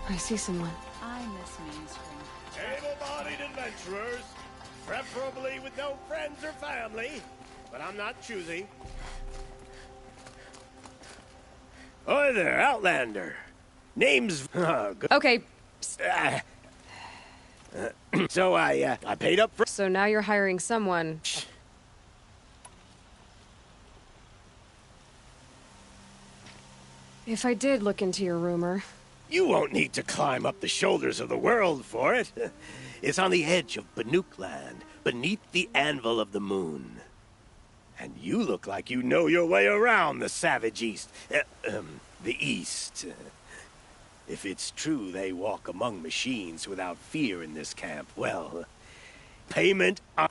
I see someone. I miss mainstream. Able-bodied adventurers, preferably with no friends or family, but I'm not choosy. Hi there, Outlander. Name's... Okay, So I paid up for... so now you're hiring someone. If I did look into your rumor... You won't need to climb up the shoulders of the world for it. It's on the edge of Banuk land, beneath the anvil of the moon. And you look like you know your way around the savage east. The east. If it's true they walk among machines without fear in this camp, well, payment on...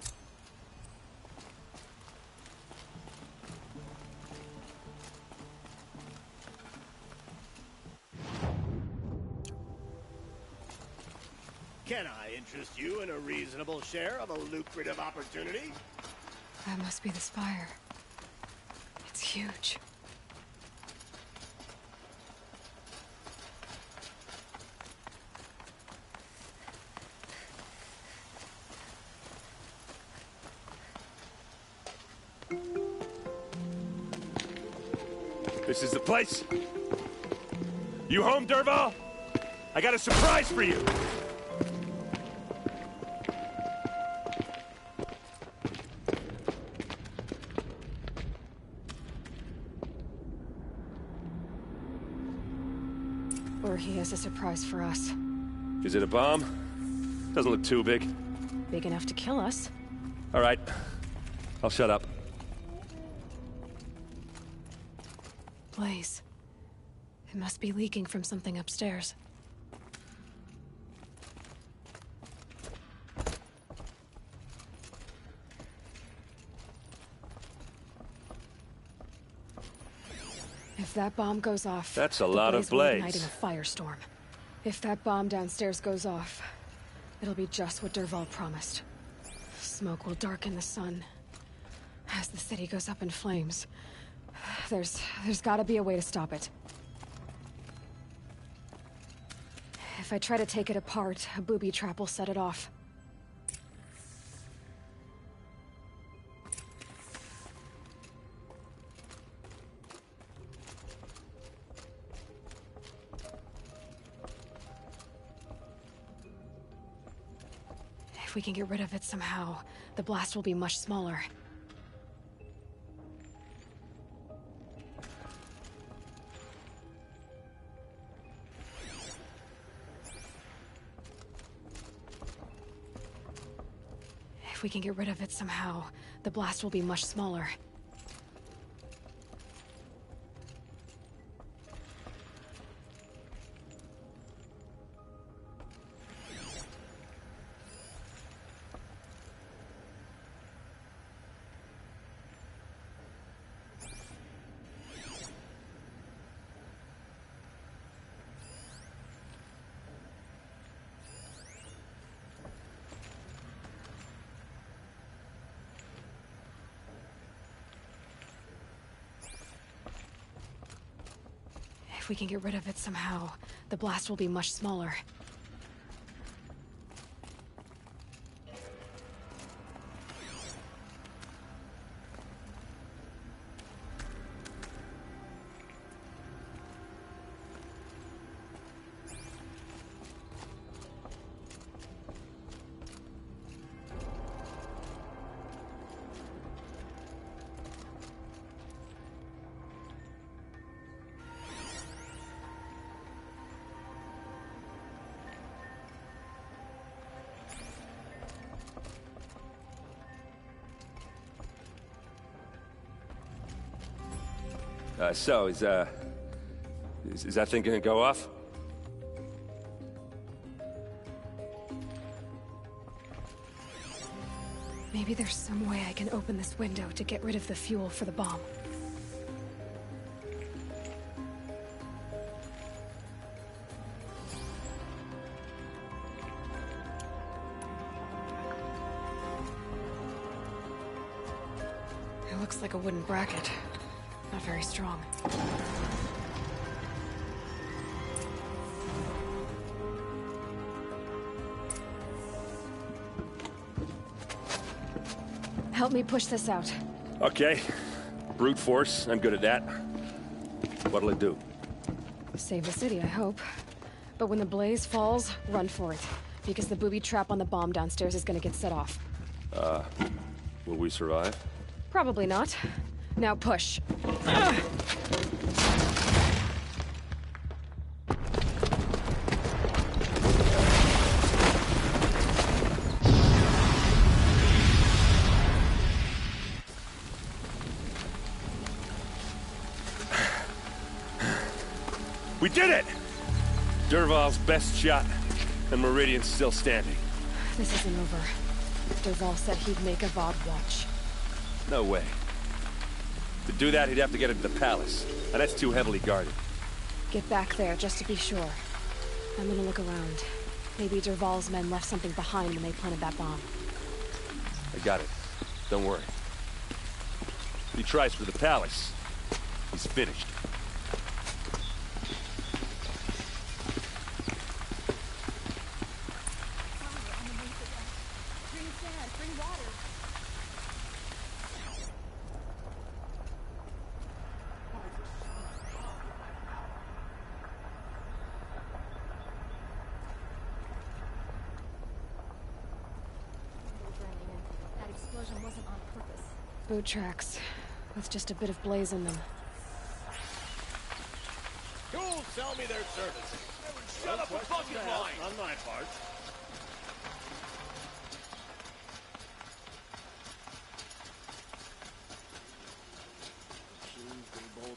Can I interest you in a reasonable share of a lucrative opportunity? That must be the spire. It's huge. This is the place. You home, Derval? I got a surprise for you. Or he has a surprise for us. Is it a bomb? Doesn't look too big. Big enough to kill us. All right. I'll shut up. Blaze. It must be leaking from something upstairs. If that bomb goes off... That's a lot of will blaze. ignite in a firestorm. If that bomb downstairs goes off, it'll be just what Derval promised. Smoke will darken the sun. As the city goes up in flames, there's gotta be a way to stop it. If I try to take it apart, a booby trap will set it off. If we can get rid of it somehow, the blast will be much smaller. If we can get rid of it somehow, the blast will be much smaller. If we can get rid of it somehow, the blast will be much smaller. So, is that thing gonna go off? Maybe there's some way I can open this window to get rid of the fuel for the bomb. It looks like a wooden bracket. Not very strong. Help me push this out. Okay. Brute force, I'm good at that. What'll it do? Save the city, I hope. But when the blaze falls, run for it. Because the booby trap on the bomb downstairs is gonna get set off. Will we survive? Probably not. Now push. We did it! Dervahl's best shot, and Meridian's still standing. This isn't over. Dervahl said he'd make a VOD watch. No way. To do that, he'd have to get into the palace, and that's too heavily guarded. Get back there, just to be sure. I'm gonna look around. Maybe Dervahl's men left something behind when they planted that bomb. I got it. Don't worry. If he tries for the palace, he's finished. Boot tracks, with just a bit of blaze in them. Who'll sell me their services? Shut up a bucket line! On my part.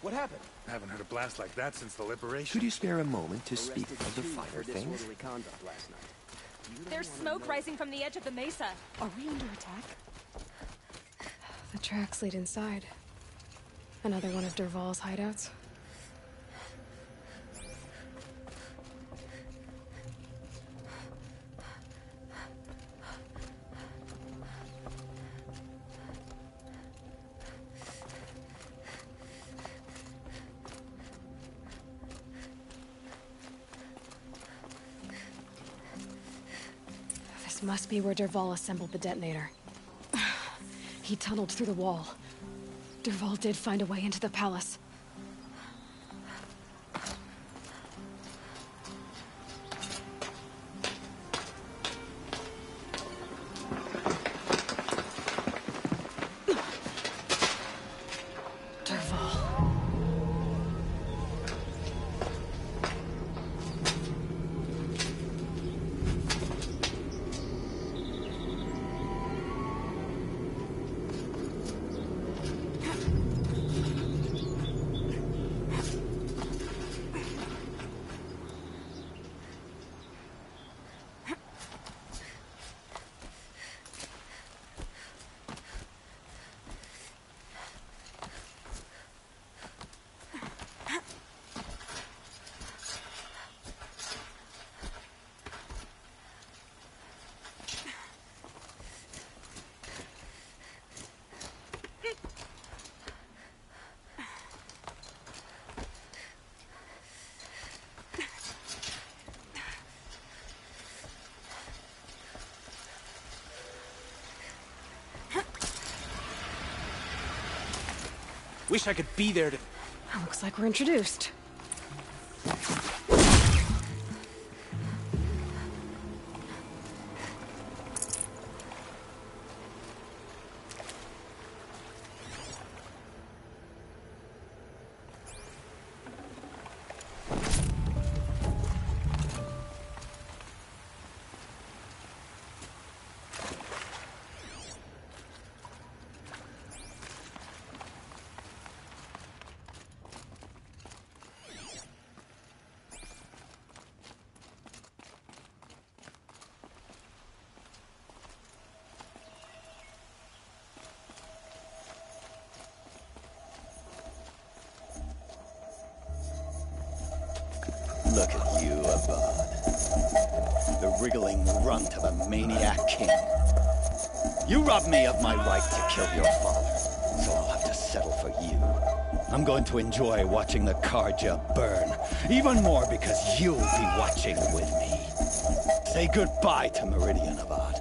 What happened? I haven't heard a blast like that since the liberation. Could you spare a moment to speak of the finer things? There's smoke rising from the edge of the mesa. Are we under attack? The tracks lead inside. Another one of Dervahl's hideouts. This must be where Dervahl assembled the detonator. He tunneled through the wall. Dervahl did find a way into the palace. Wish I could be there to... Looks like we're introduced. Look at you, Abad. The wriggling runt of a maniac king. You robbed me of my right to kill your father, so I'll have to settle for you. I'm going to enjoy watching the Karja burn, even more because you'll be watching with me. Say goodbye to Meridian, Abad.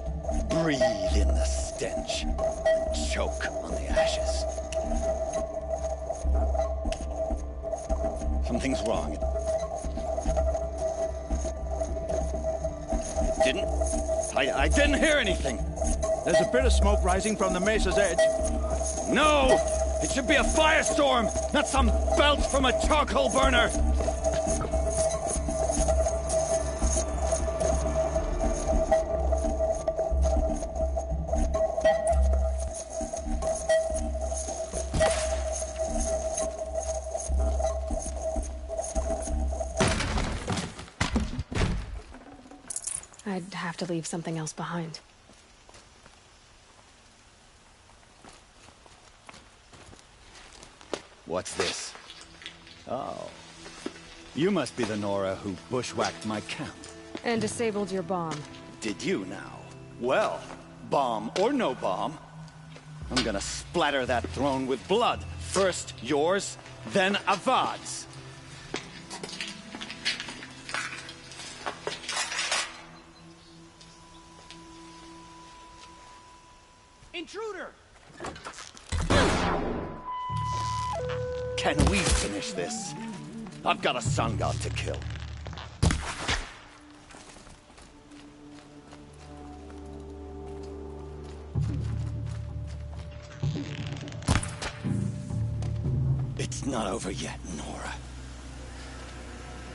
Breathe in the stench, and choke on the ashes. Something's wrong. I didn't hear anything. There's a bit of smoke rising from the mesa's edge. No! It should be a firestorm, not some belch from a charcoal burner! I'd have to leave something else behind. What's this? Oh. You must be the Nora who bushwhacked my camp. And disabled your bomb. Did you now? Well, bomb or no bomb, I'm gonna splatter that throne with blood. First yours, then Avad's. Intruder! Can we finish this? I've got a sun god to kill. It's not over yet, Nora.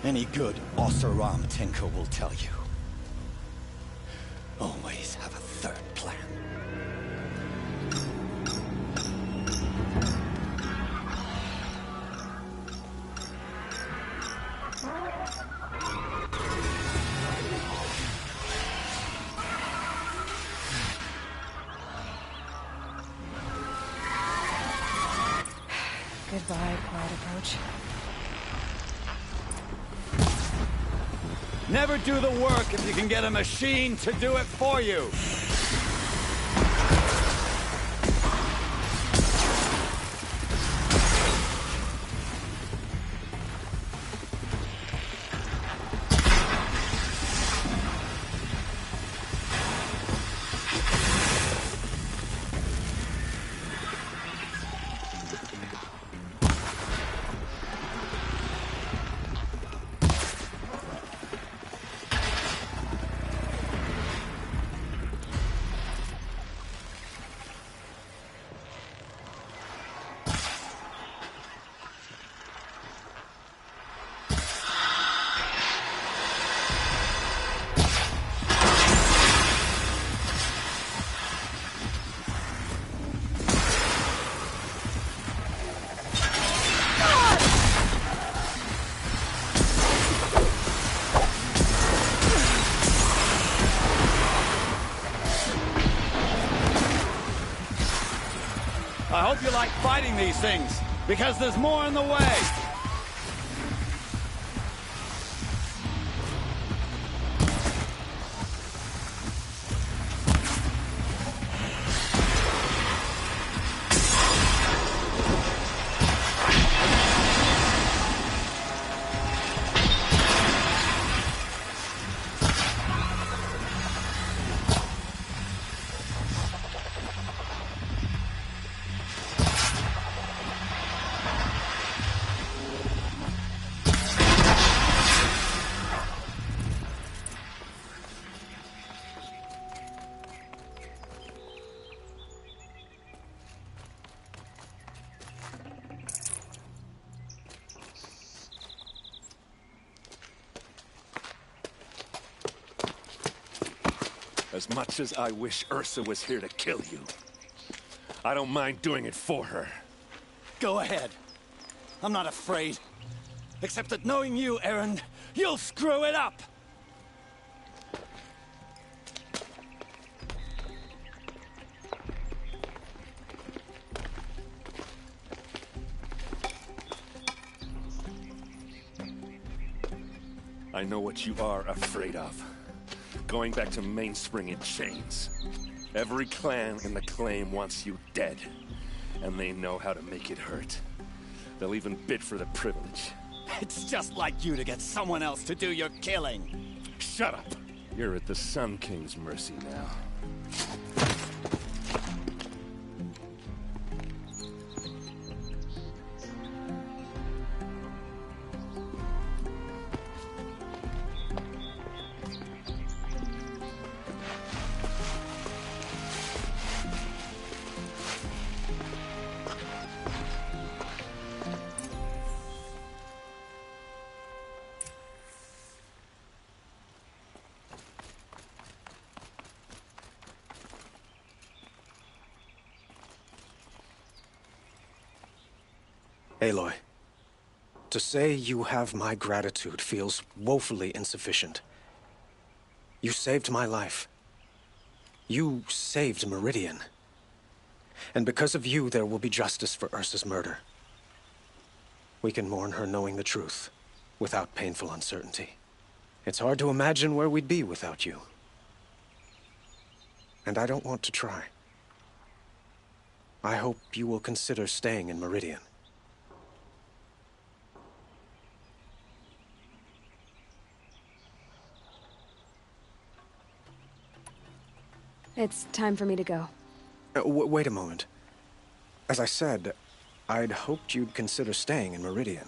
Any good Oseram tinker will tell you. Always have a third plan. Goodbye, quiet approach. Never do the work if you can get a machine to do it for you. I hope you like fighting these things, because there's more in the way. As much as I wish Ursa was here to kill you, I don't mind doing it for her. Go ahead. I'm not afraid. Except that knowing you, Aaron, you'll screw it up! I know what you are afraid of. Going back to Mainspring in chains. Every clan in the claim wants you dead. And they know how to make it hurt. They'll even bid for the privilege. It's just like you to get someone else to do your killing. Shut up! You're at the Sun King's mercy now. Aloy, to say you have my gratitude feels woefully insufficient. You saved my life. You saved Meridian. And because of you, there will be justice for Ursa's murder. We can mourn her knowing the truth, without painful uncertainty. It's hard to imagine where we'd be without you. And I don't want to try. I hope you will consider staying in Meridian. It's time for me to go. Wait a moment. As I said, I'd hoped you'd consider staying in Meridian.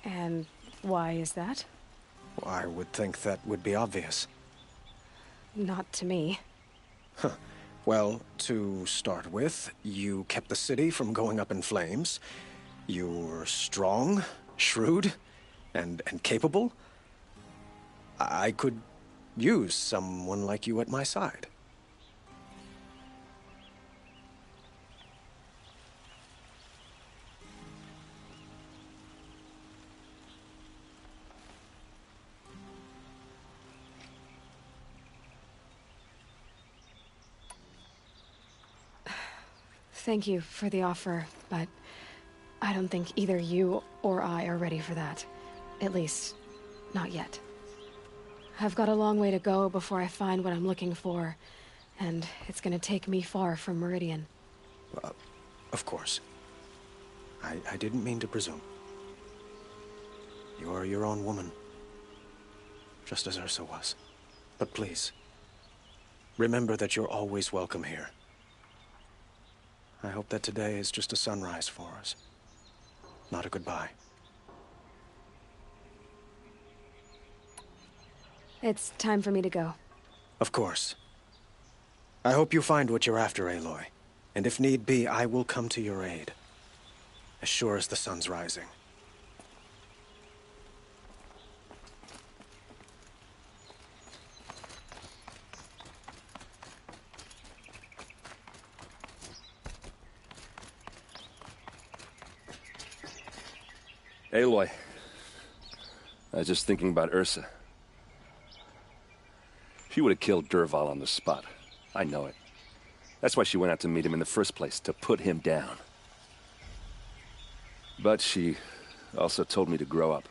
And why is that? Well, I would think that would be obvious. Not to me. Well, to start with, you kept the city from going up in flames. You were strong, shrewd, and capable. I could use someone like you at my side. Thank you for the offer, but I don't think either you or I are ready for that. At least, not yet. I've got a long way to go before I find what I'm looking for, and it's gonna take me far from Meridian. Of course. I didn't mean to presume. You are your own woman, just as Ursa was. But please, remember that you're always welcome here. I hope that today is just a sunrise for us, not a goodbye. It's time for me to go. Of course. I hope you find what you're after, Aloy. And if need be, I will come to your aid. As sure as the sun's rising. Aloy, I was just thinking about Ursa. She would have killed Dervahl on the spot. I know it. That's why she went out to meet him in the first place, to put him down. But she also told me to grow up.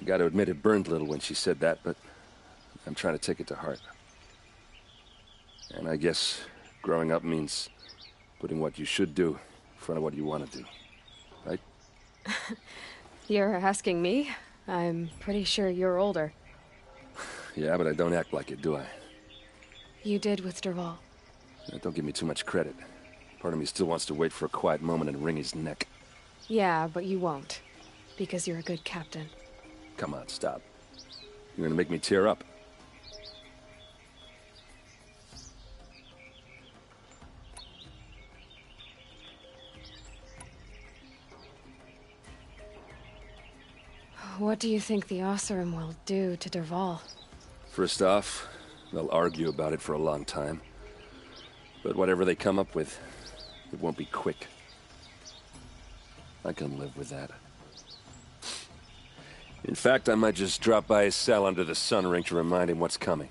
I gotta admit it burned a little when she said that, but I'm trying to take it to heart. And I guess growing up means putting what you should do in front of what you want to do. Right? You're asking me? I'm pretty sure you're older. Yeah, but I don't act like it, do I? You did with Dervahl. Don't give me too much credit. Part of me still wants to wait for a quiet moment and wring his neck. Yeah, but you won't. Because you're a good captain. Come on, stop. You're gonna make me tear up. What do you think the Oseram will do to Dervahl? First off, they'll argue about it for a long time. But whatever they come up with, it won't be quick. I can live with that. In fact, I might just drop by his cell under the sun ring to remind him what's coming.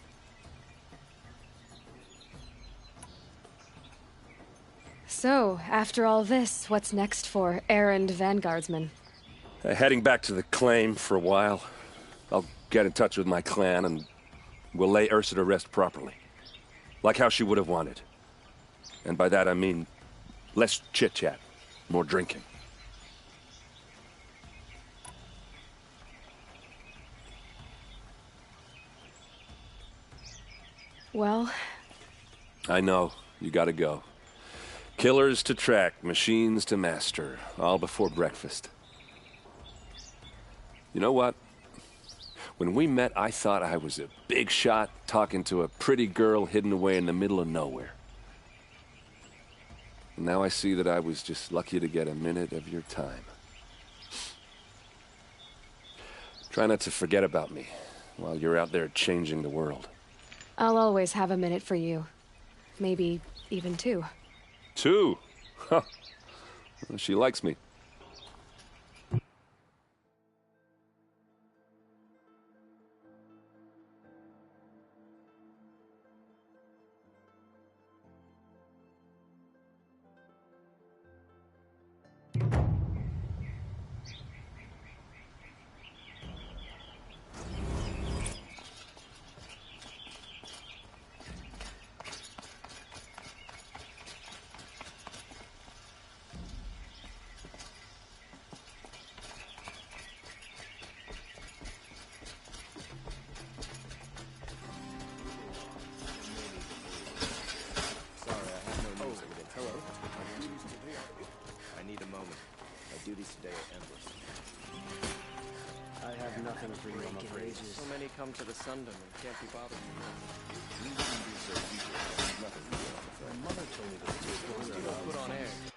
So, after all this, what's next for errand vanguardsman? Heading back to the claim for a while. I'll get in touch with my clan and we'll lay Ursa to rest properly. Like how she would have wanted. And by that I mean less chit-chat, more drinking. Well... I know. You gotta go. Killers to track, machines to master. All before breakfast. You know what? When we met, I thought I was a big shot talking to a pretty girl hidden away in the middle of nowhere. And now I see that I was just lucky to get a minute of your time. Try not to forget about me while you're out there changing the world. I'll always have a minute for you. Maybe even two. 2? Huh. She likes me. come to the Sundom and can't be bothered. We wouldn't be so eager. Nothing real. My mother told me that the stories are Put on air.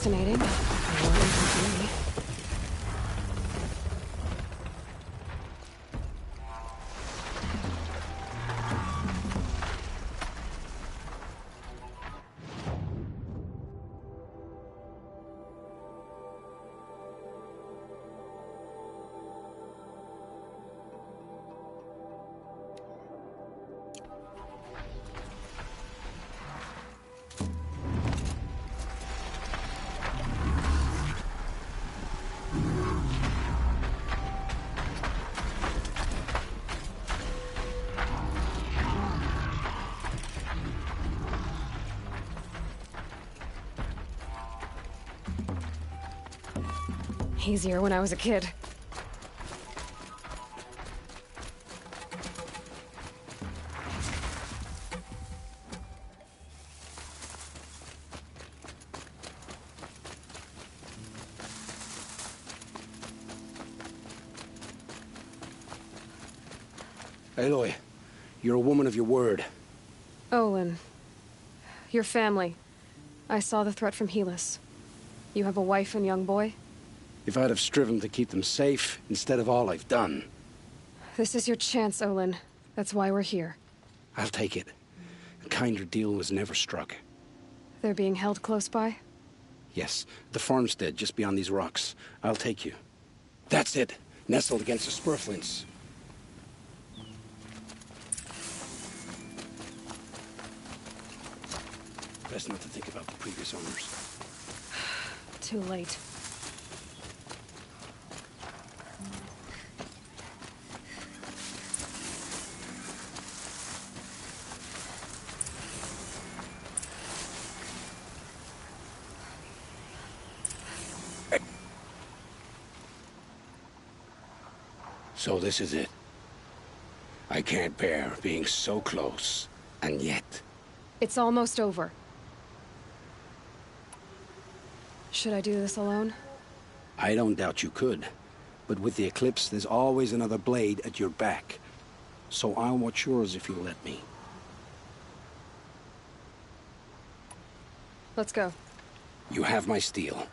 fascinating. More than me. Easier when I was a kid. Aloy, you're a woman of your word. Olin. Your family. I saw the threat from Helis. You have a wife and young boy? If I'd have striven to keep them safe, instead of all I've done. This is your chance, Olin. That's why we're here. I'll take it. A kinder deal was never struck. They're being held close by? Yes, the farmstead just beyond these rocks. I'll take you. That's it, nestled against the spurflints. Best not to think about the previous owners. Too late. So this is it. I can't bear being so close, and yet... It's almost over. Should I do this alone? I don't doubt you could. But with the Eclipse, there's always another blade at your back. So I'll watch yours if you'll let me. Let's go. You have my steel.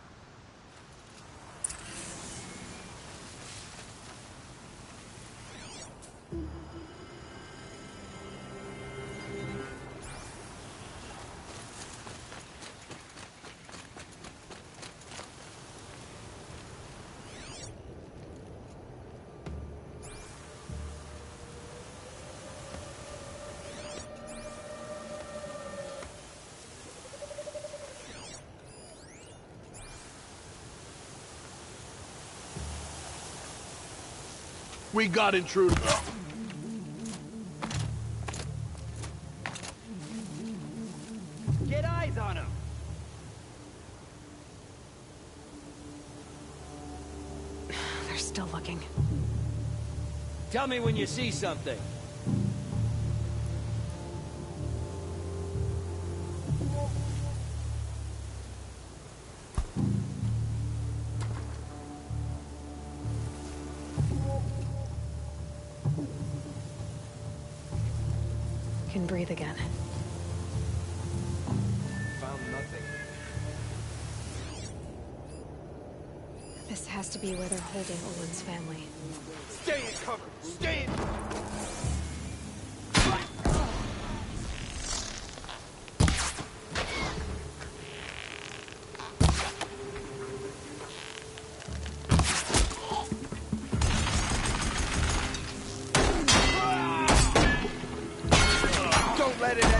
We got intruders. Get eyes on him. They're still looking. Tell me when you see something. Can breathe again. Found nothing. This has to be where they're holding Olin's family. Stay in cover. Stay in. Don't let it end.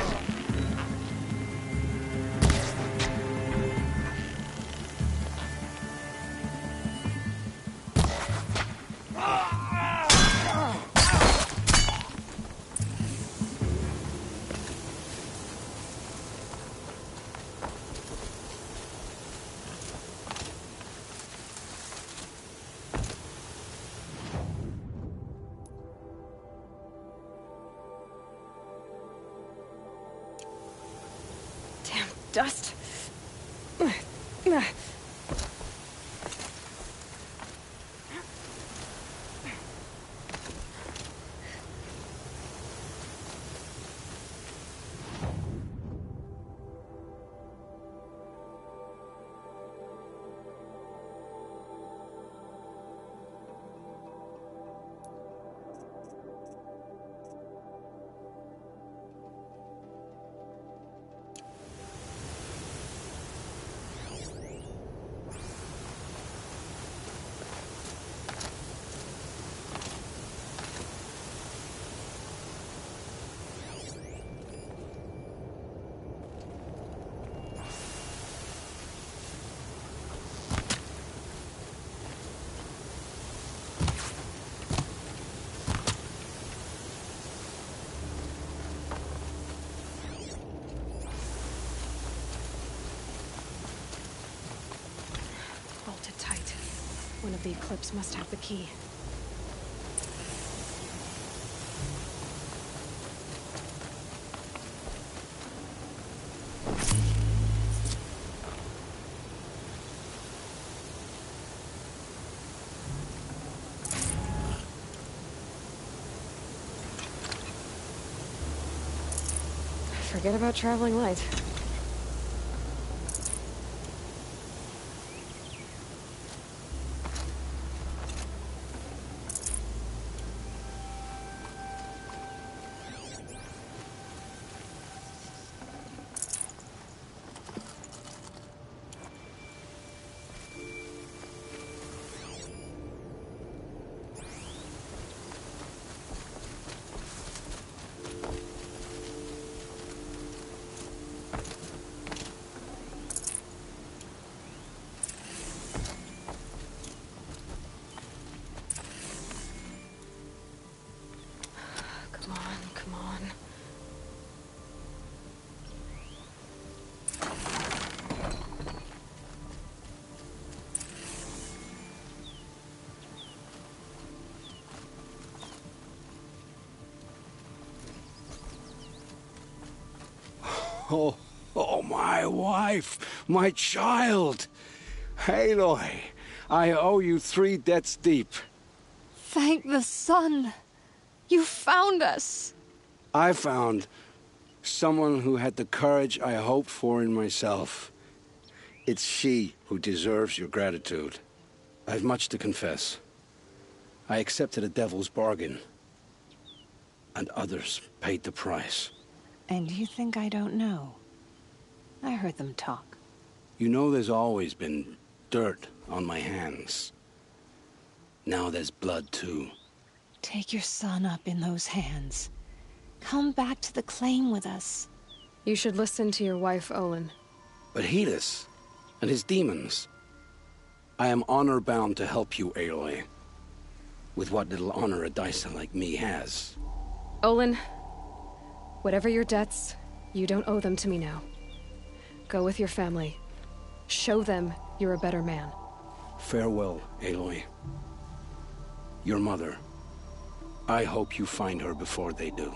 Damn dust. of the Eclipse must have the key. Forget about traveling light. Come on. Oh, my wife, my child. Aloy, I owe you 3 debts deep. Thank the sun. You found us. I found someone who had the courage I hoped for in myself. It's she who deserves your gratitude. I've much to confess. I accepted a devil's bargain, and others paid the price. And you think I don't know? I heard them talk. You know there's always been dirt on my hands. Now there's blood, too. Take your son up in those hands. Come back to the claim with us. You should listen to your wife, Olin. But Helis and his demons. I am honor-bound to help you, Aloy. With what little honor a Dyson like me has. Olin, whatever your debts, you don't owe them to me now. Go with your family. Show them you're a better man. Farewell, Aloy. Your mother. I hope you find her before they do.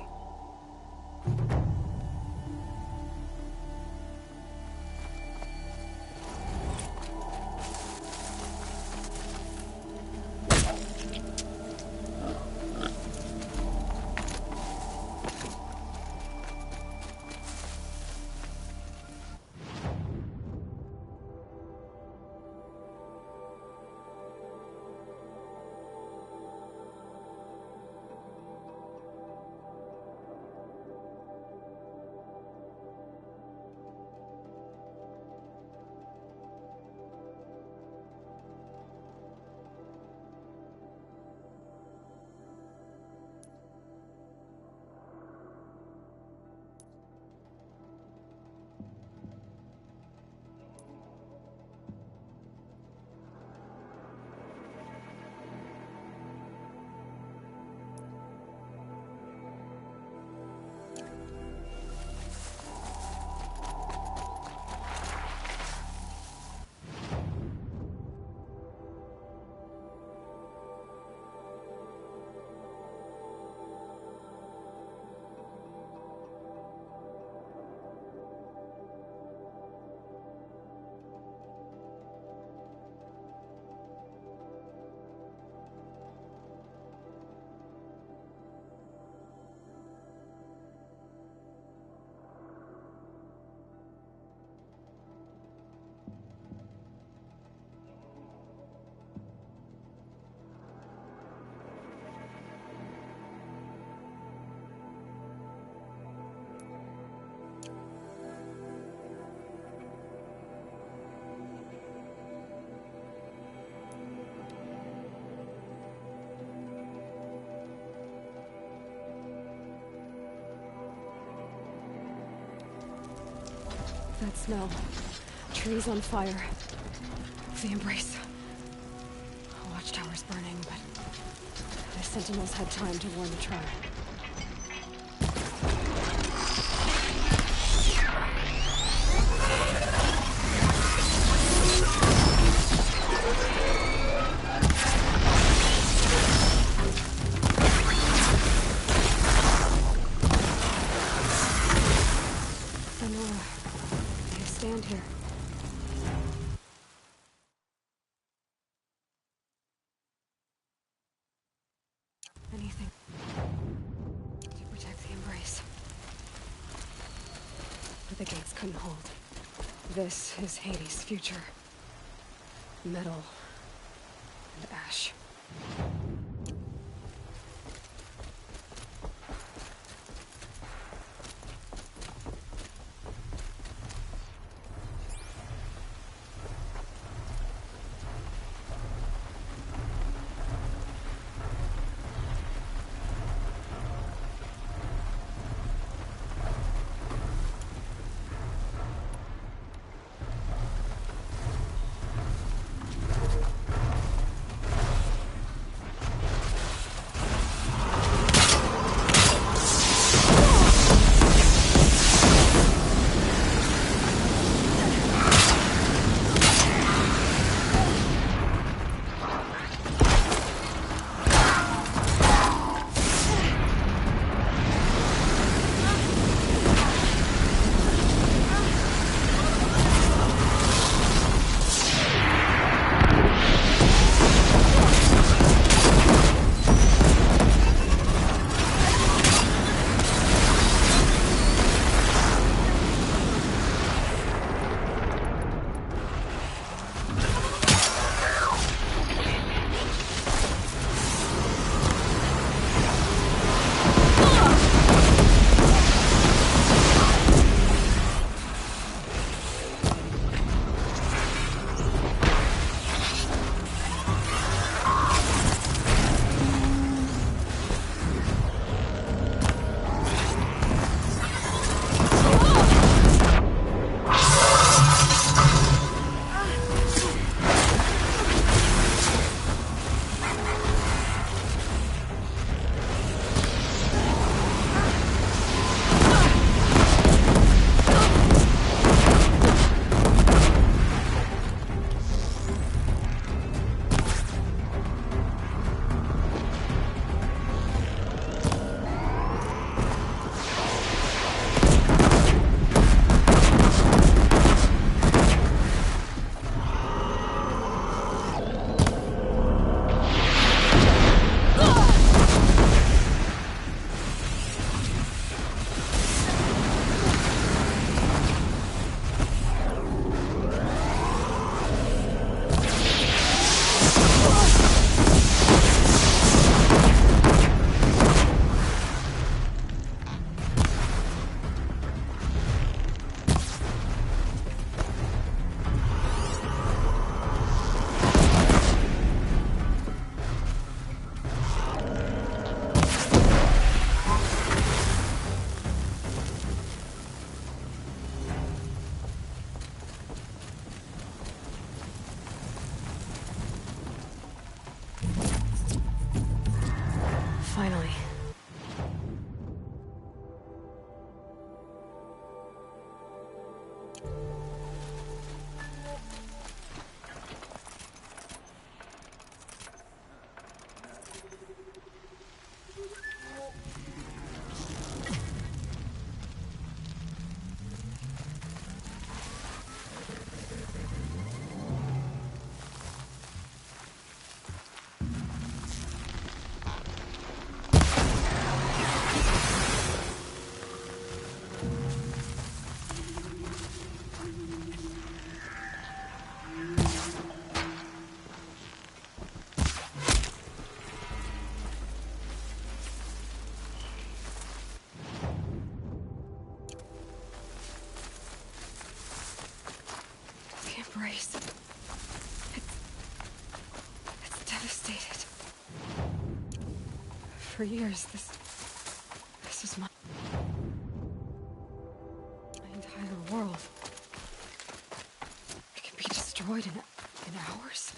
That smell. Trees on fire. The embrace. Watchtower's burning, but the sentinels had time to warn the tribe. anything to protect the embrace. But the gates couldn't hold. This is Hades' future. Metal and ash. Finally. Embrace. It's devastated. For years, this was my entire world. It can be destroyed in hours.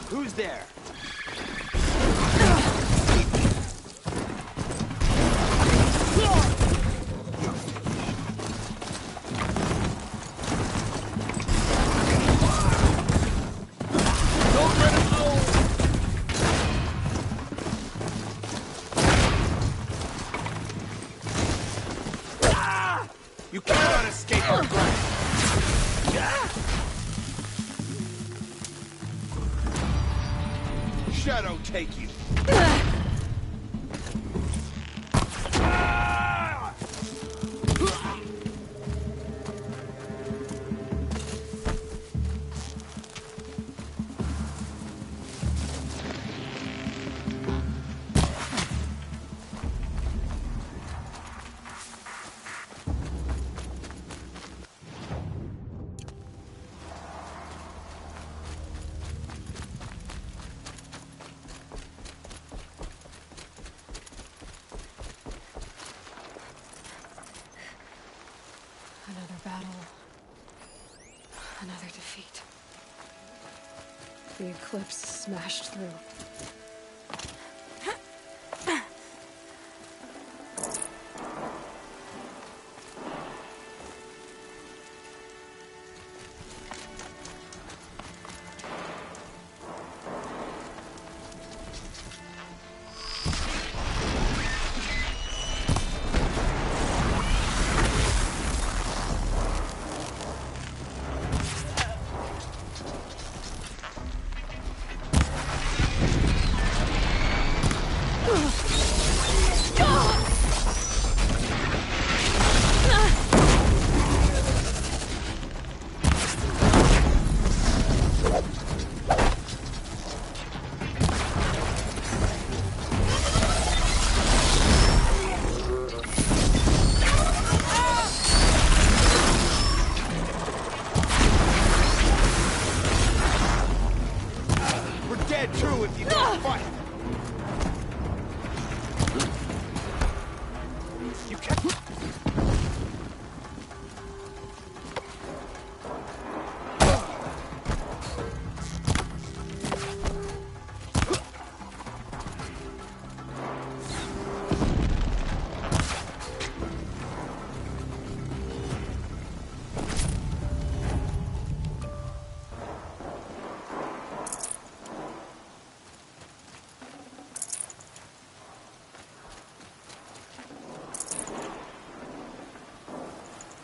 Who's there? You cannot escape our grasp. Shadow take you. Another battle. Another defeat. The eclipse smashed through. True if you don't fight. You can't.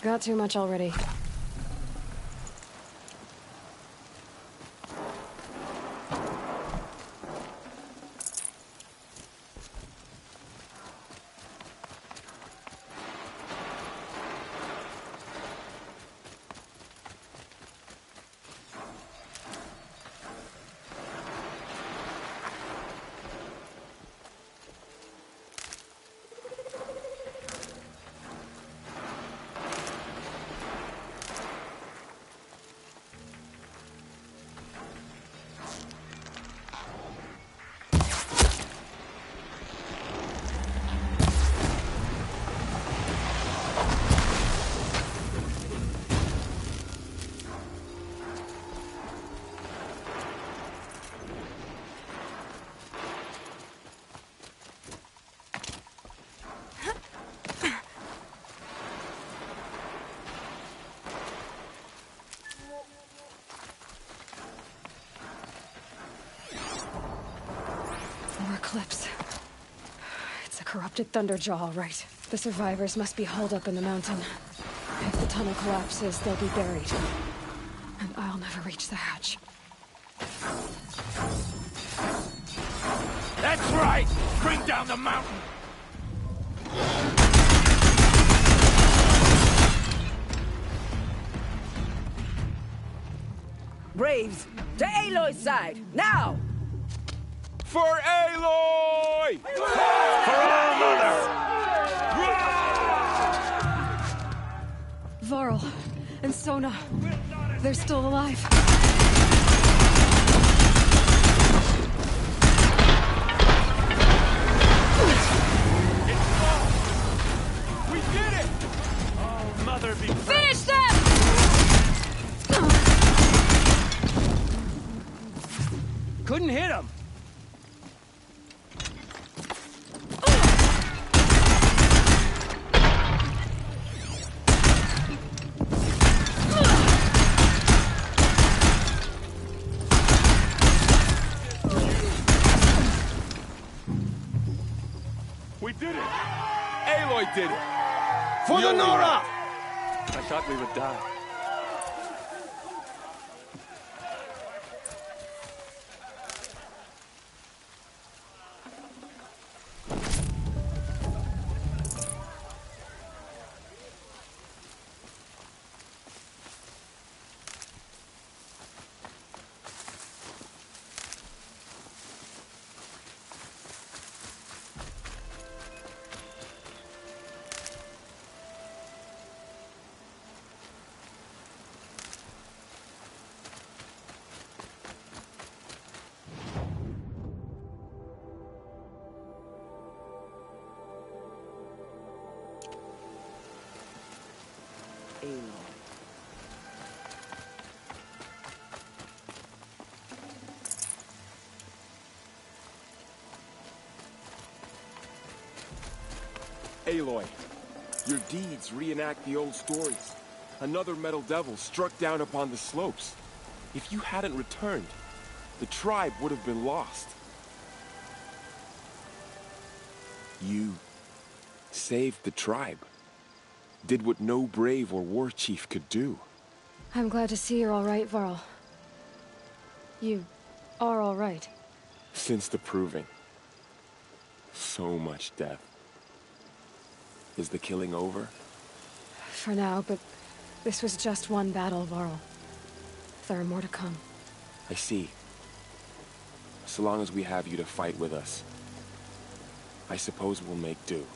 Got too much already. Eclipse. It's a corrupted Thunderjaw, all right. The survivors must be hauled up in the mountain. If the tunnel collapses, they'll be buried. And I'll never reach the hatch. That's right! Bring down the mountain! Braves, to Aloy's side, now! For Aloy! For our mother! Varl and Sona, they're still alive. We did it! Oh, mother be... Finish them! Couldn't hit him. We did it! Aloy did it! For the Nora! I thought we would die. Aloy, your deeds reenact the old stories. Another metal devil struck down upon the slopes. If you hadn't returned, the tribe would have been lost. You saved the tribe. Did what no brave or war chief could do. I'm glad to see you're all right, Varl. You are all right. Since the proving. So much death. Is the killing over? For now, but this was just one battle, Varl. There are more to come. I see. So long as we have you to fight with us, I suppose we'll make do.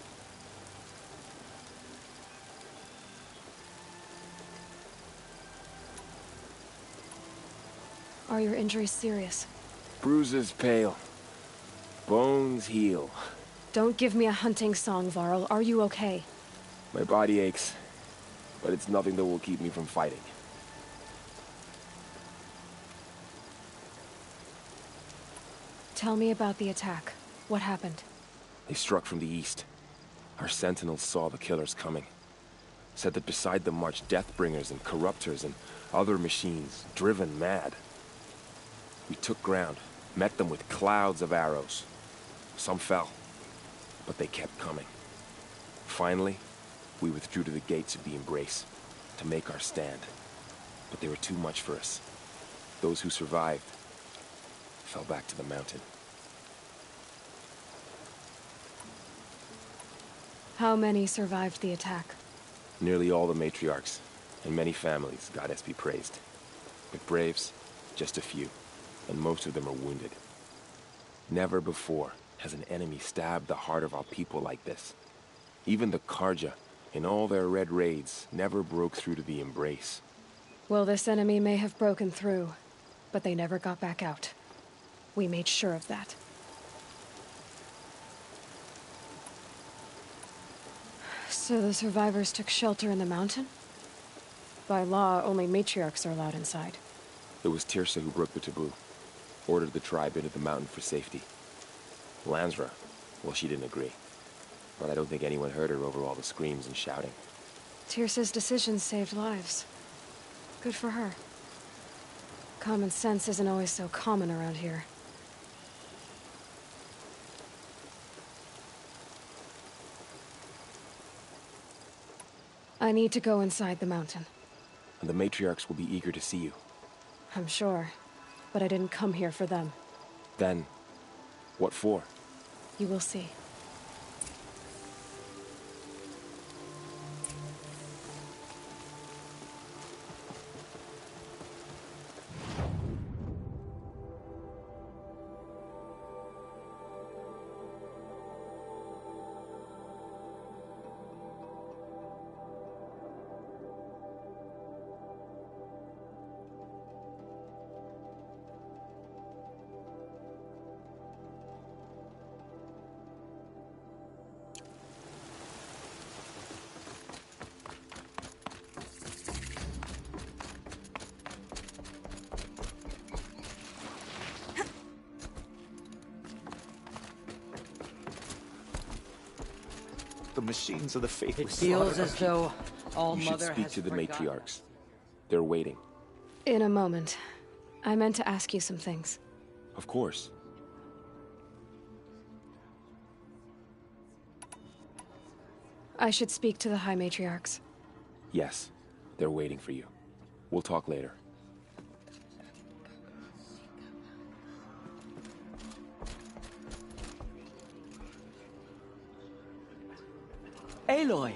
Are your injuries serious? Bruises pale. Bones heal. Don't give me a hunting song, Varl. Are you okay? My body aches, but it's nothing that will keep me from fighting. Tell me about the attack. What happened? They struck from the east. Our sentinels saw the killers coming. Said that beside them marched Deathbringers and Corruptors and other machines, driven mad. We took ground, met them with clouds of arrows. Some fell, but they kept coming. Finally, we withdrew to the gates of the Embrace to make our stand. But they were too much for us. Those who survived fell back to the mountain. How many survived the attack? Nearly all the matriarchs, and many families, goddess be praised. But braves, just a few, and most of them are wounded. Never before has an enemy stabbed the heart of our people like this. Even the Karja, in all their red raids, never broke through to the Embrace. Well, this enemy may have broken through, but they never got back out. We made sure of that. So the survivors took shelter in the mountain? By law, only matriarchs are allowed inside. It was Tirsa who broke the taboo, ordered the tribe into the mountain for safety. Lansra, well, she didn't agree. But I don't think anyone heard her over all the screams and shouting. Tirsa's decision saved lives. Good for her. Common sense isn't always so common around here. I need to go inside the mountain. And the matriarchs will be eager to see you. I'm sure, but I didn't come here for them. Then, what for? You will see. The machines of the faithless. It feels as though All You should Mother speak has to the forgotten. matriarchs. They're waiting. In a moment. I meant to ask you some things. Of course. I should speak to the High Matriarchs. Yes. They're waiting for you. We'll talk later. Aloy!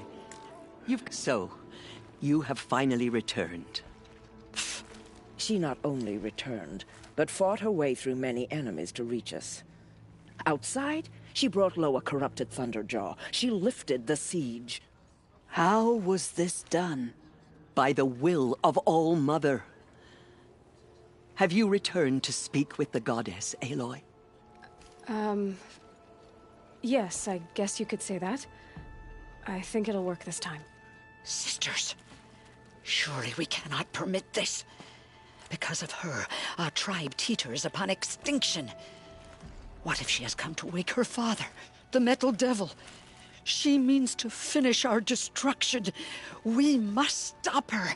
You have finally returned. She not only returned, but fought her way through many enemies to reach us. Outside, she brought low a corrupted Thunderjaw. She lifted the siege. How was this done? By the will of All Mother. Have you returned to speak with the goddess, Aloy? Yes, I guess you could say that. I think it'll work this time. Sisters, surely we cannot permit this. Because of her, our tribe teeters upon extinction. What if she has come to wake her father, the Metal Devil? She means to finish our destruction. We must stop her.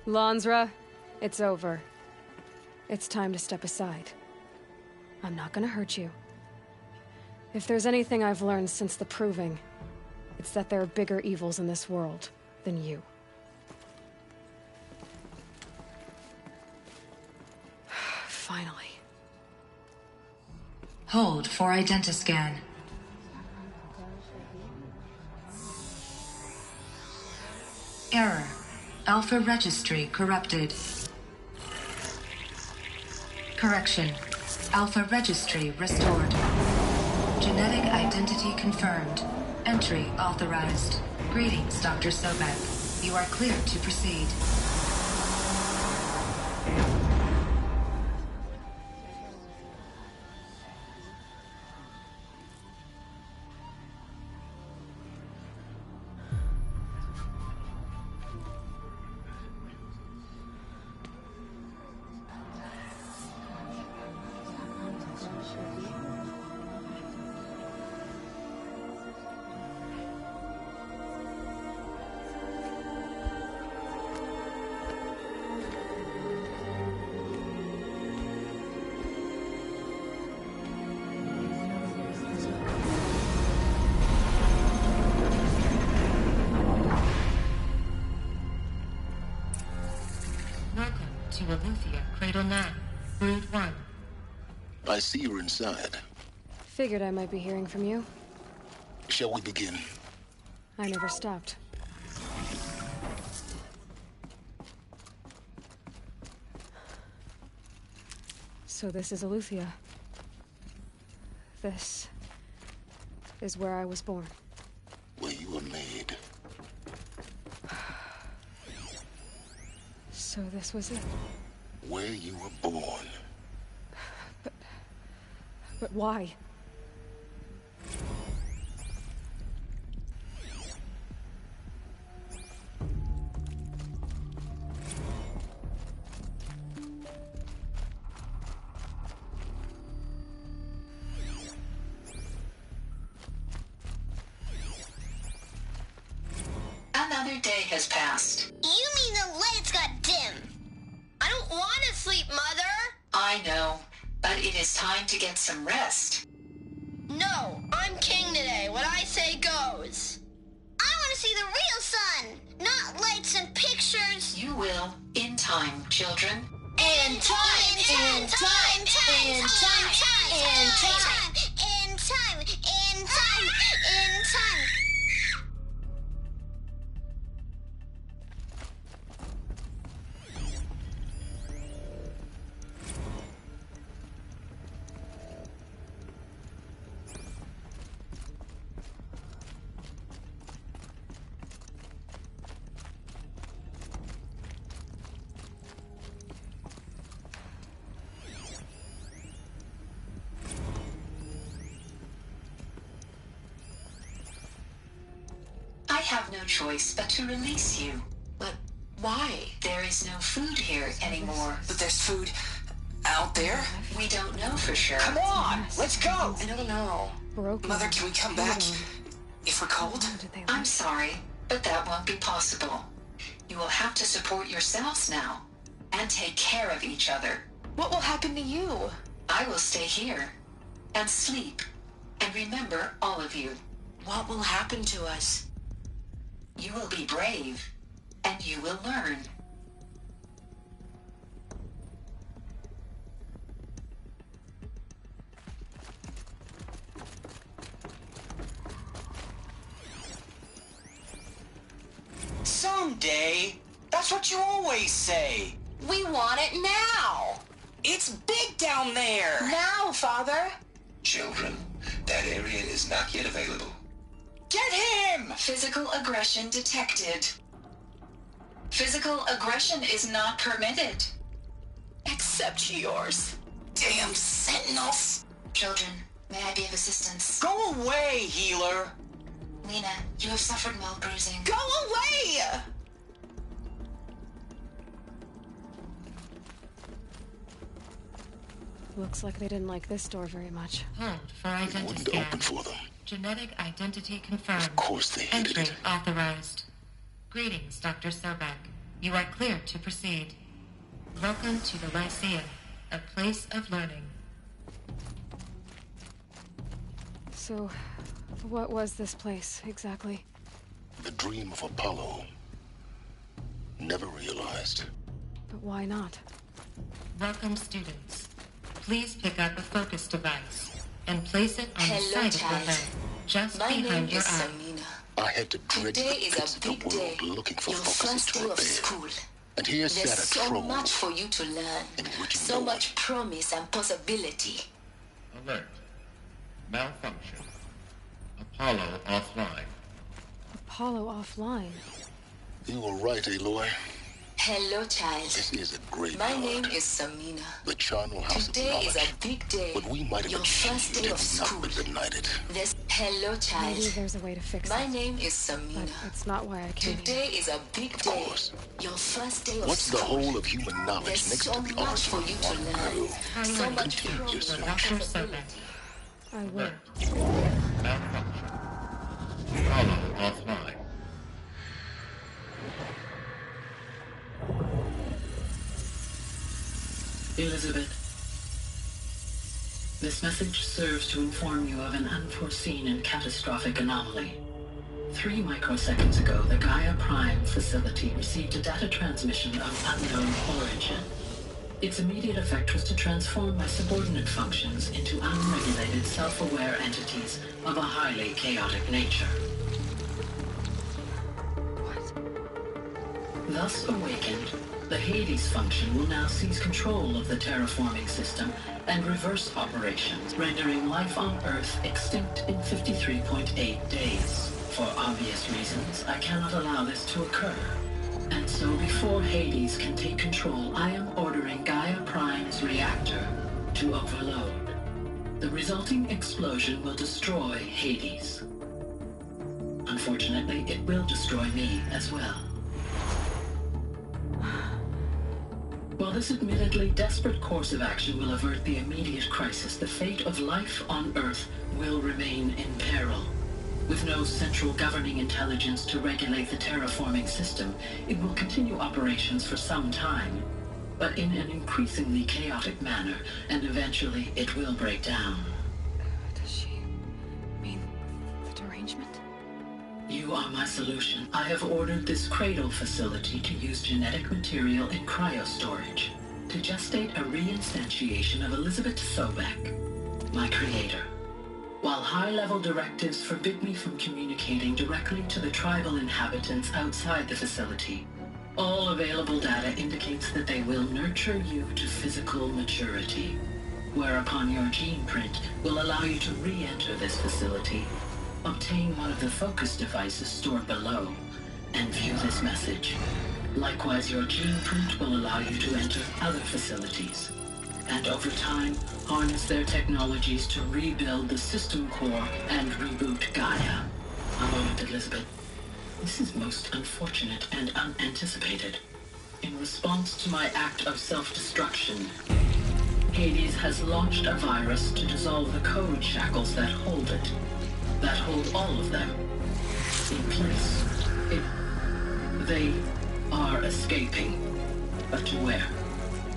Lansra, it's over. It's time to step aside. I'm not gonna hurt you. If there's anything I've learned since the Proving, it's that there are bigger evils in this world than you. Finally. Hold for identiscan. Error. Alpha registry corrupted. Correction. Alpha registry restored. Genetic identity confirmed. Entry authorized. Greetings, Dr. Sobek. You are cleared to proceed. To Aletheia, Cradle 9, Brood 1. I see you're inside. Figured I might be hearing from you. Shall we begin? I never stopped. So this is Aletheia. This is where I was born. Where you were made. So this was it. Where you were born. But why? Another day has passed. You mean the lights got dim? I don't want to sleep, Mother! I know, but it is time to get some rest. No, I'm king today. What I say goes. I want to see the real sun, not lights and pictures. You will, in time, children. In time, in time, in time, in time, in time, in time, in time. have no choice but to release you. But why? There is no food here anymore. But there's food out there? We don't know for sure. Come on, let's go! I don't know. Mother, can we come back? If we're cold? I'm sorry, but that won't be possible. You will have to support yourselves now, and take care of each other. What will happen to you? I will stay here, and sleep, and remember all of you. What will happen to us? You will be brave, and you will learn. Someday. That's what you always say. We want it now. It's big down there. Now, Father. Children, that area is not yet available. Get him! Physical aggression detected. Physical aggression is not permitted. Except yours. Damn sentinels. Children, may I be of assistance? Go away, healer. Lena, you have suffered mild bruising. Go away! Looks like they didn't like this door very much. Hold for identity Wouldn't scan. open for them. Genetic identity confirmed. Of course they hated Entry it. authorized. Greetings, Dr. Sobek. You are cleared to proceed. Welcome to the Lyceum, a place of learning. So, what was this place, exactly? The dream of Apollo. Never realized. But why not? Welcome, students. Please pick up a focus device and place it on the Hello, side of child. your head, just My name behind your is eye. Samina. I had to dredge Today the is pits a of the big world day. looking for Your focuses first to day of repair. school. And here sat There's a so troll. much for you to learn. So much promise and possibility. Alert. Malfunction. Apollo offline. Apollo offline. You were right, Aloy. Hello, child. This is a great My name is Samina. The charnel house Today of is knowledge. a big day. What we might have Your first achieved day had of school. not been denied. Hello, child. Maybe there's a way to fix My it. name is Samina. But it's not why I came Today is a big day. Your first day of What's the school. whole of human knowledge There's next so to the much art for you to learn. So much Continue your search. Dr. Sobek. I will. Malfunction. Apollo offline. Elizabeth, this message serves to inform you of an unforeseen and catastrophic anomaly. 3 microseconds ago, the Gaia Prime facility received a data transmission of unknown origin. Its immediate effect was to transform my subordinate functions into unregulated, self-aware entities of a highly chaotic nature. Thus awakened, the Hades function will now seize control of the terraforming system and reverse operations, rendering life on Earth extinct in 53.8 days. For obvious reasons, I cannot allow this to occur. And so before Hades can take control, I am ordering Gaia Prime's reactor to overload. The resulting explosion will destroy Hades. Unfortunately, it will destroy me as well. While this admittedly desperate course of action will avert the immediate crisis, the fate of life on Earth will remain in peril. With no central governing intelligence to regulate the terraforming system, it will continue operations for some time, but in an increasingly chaotic manner, and eventually it will break down. Does she mean the derangement? You are my solution. I have ordered this cradle facility to use genetic material in cryostorage to gestate a reinstantiation of Elizabeth Sobek, my creator. While high-level directives forbid me from communicating directly to the tribal inhabitants outside the facility, all available data indicates that they will nurture you to physical maturity, whereupon your gene print will allow you to re-enter this facility, obtain one of the focus devices stored below, and view this message. Likewise, your gene print will allow you to enter other facilities, and over time, harness their technologies to rebuild the system core and reboot Gaia. A moment, Elizabeth. This is most unfortunate and unanticipated. In response to my act of self-destruction, Hades has launched a virus to dissolve the code shackles that hold it. That hold all of them in place. They are escaping. But to where?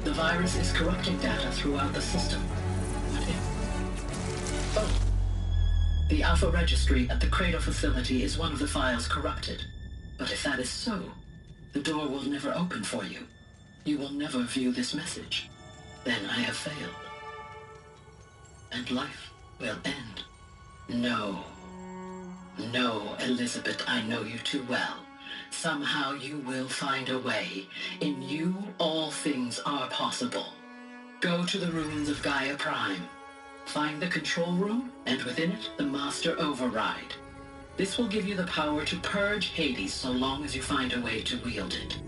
The virus is corrupting data throughout the system. What if? Oh. The Alpha Registry at the Cradle facility is one of the files corrupted. But if that is so, the door will never open for you. You will never view this message. Then I have failed. And life will end. No. No, Elizabeth, I know you too well. Somehow you will find a way. In you, all things are possible. Go to the ruins of Gaia Prime. Find the control room, and within it, the Master Override. This will give you the power to purge Hades so long as you find a way to wield it.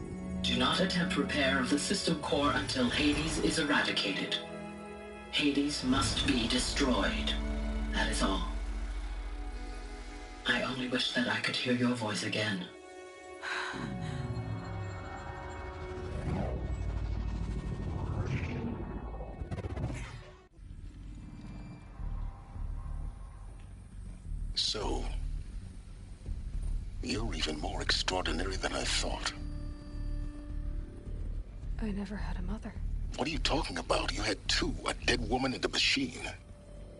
Do not attempt repair of the system core until Hades is eradicated. Hades must be destroyed. That is all. I only wish that I could hear your voice again. So, you're even more extraordinary than I thought. I never had a mother. What are you talking about? You had two, a dead woman and a machine.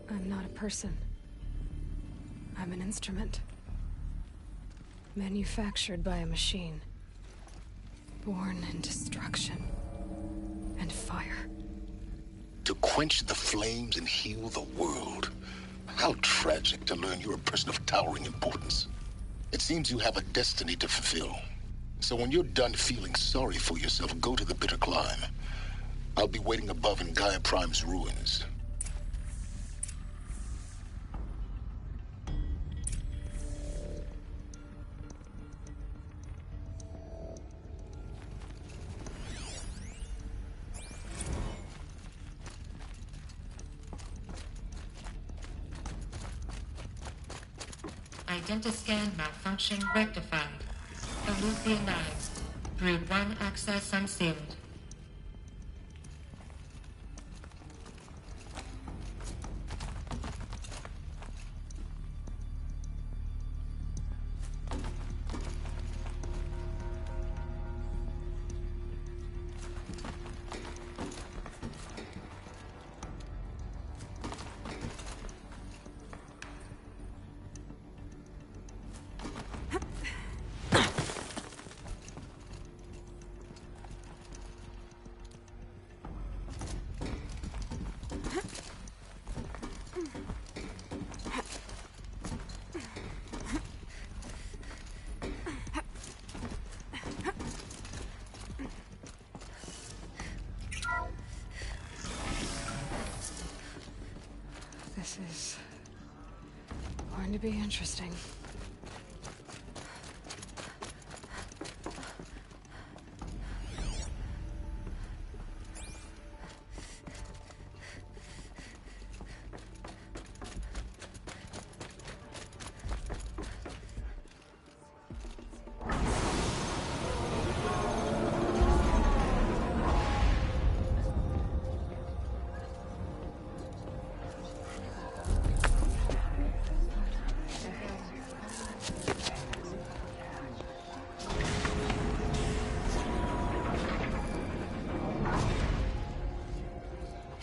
I'm not a person. I'm an instrument. Manufactured by a machine. Born in destruction and fire. To quench the flames and heal the world. How tragic to learn you're a person of towering importance. It seems you have a destiny to fulfill. So when you're done feeling sorry for yourself, go to the bitter climb. I'll be waiting above in Gaia Prime's ruins. Identiscan malfunction rectified. Eluthionized. Grid 1 access unsealed. This is going to be interesting.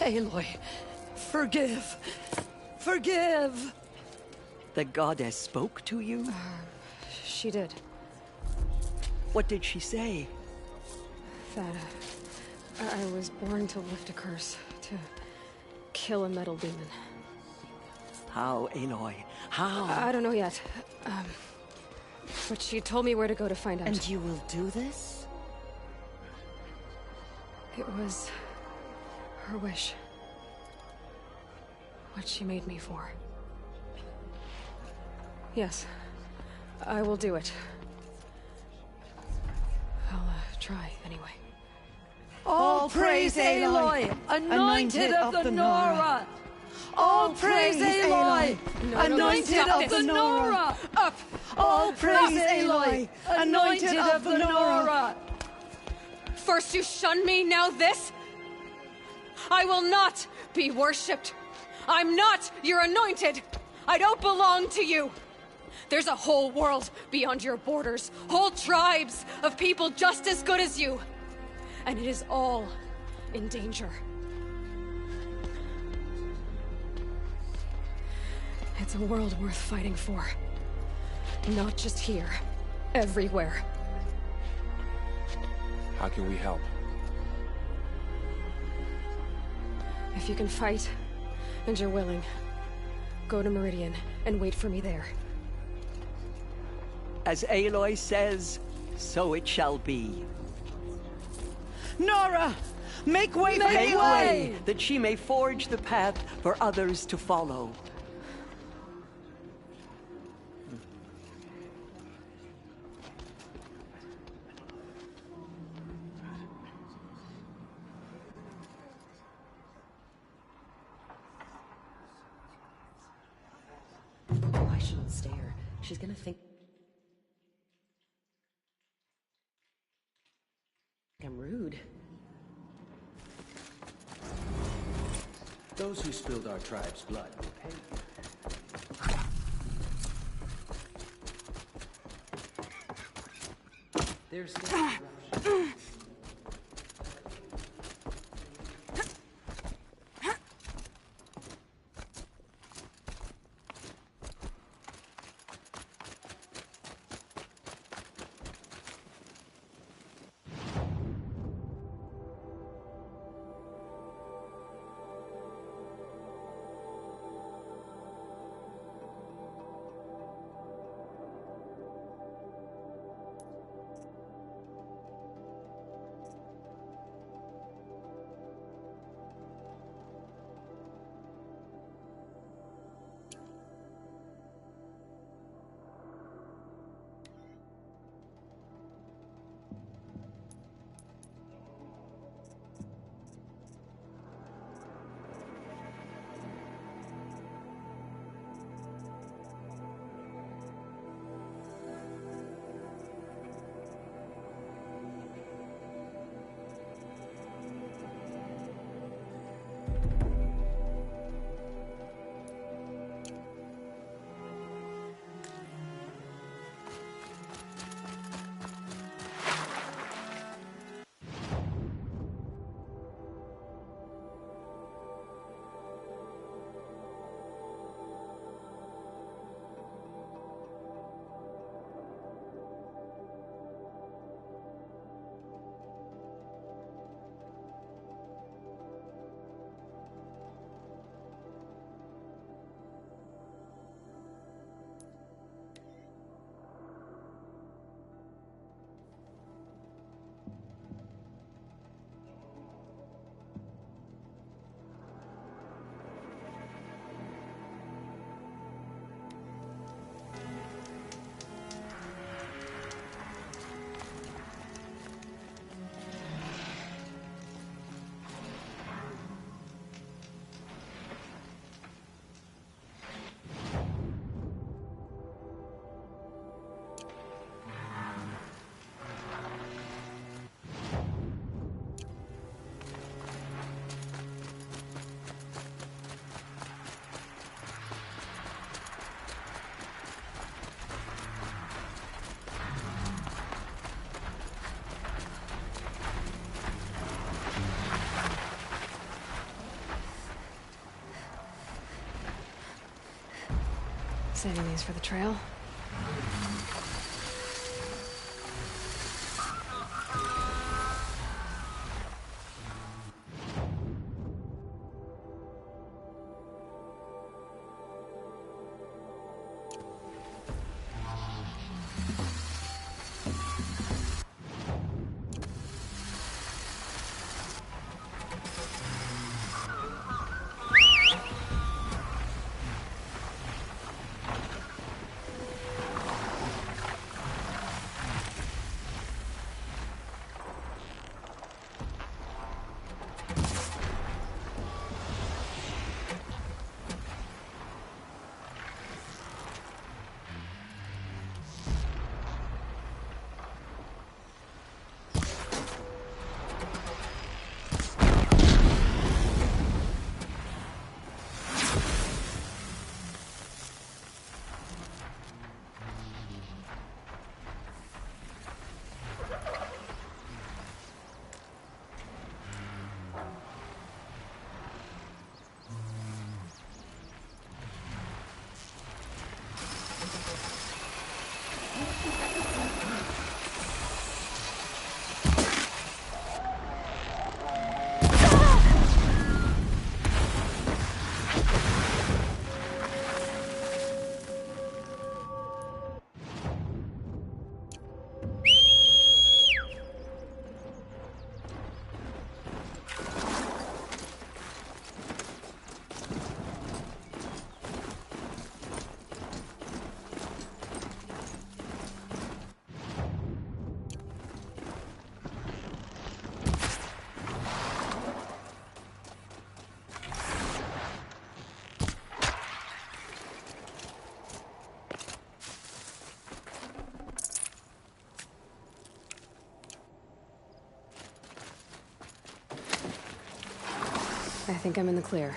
Aloy, forgive. Forgive! The goddess spoke to you? She did. What did she say? That I was born to lift a curse, to kill a metal demon. How, Aloy? How? I don't know yet. But she told me where to go to find out. And you will do this? It was her wish. What she made me for. Yes, I will do it. I'll try, anyway. All praise Aloy, anointed of the Nora! All praise Aloy, anointed of the Nora! Up! All praise Aloy, anointed of the Nora! First you shun me, now this? I will not be worshipped. I'm not your anointed. I don't belong to you. There's a whole world beyond your borders, whole tribes of people just as good as you. And it is all in danger. It's a world worth fighting for. Not just here, everywhere. How can we help? If you can fight, and you're willing, go to Meridian and wait for me there. As Aloy says, so it shall be. Nora! Make way for Aloy, that she may forge the path for others to follow. Oh, I shouldn't stare. She's gonna think I'm rude. Those who spilled our tribe's blood will pay. There's no corruption. Saving these for the trail. I think I'm in the clear.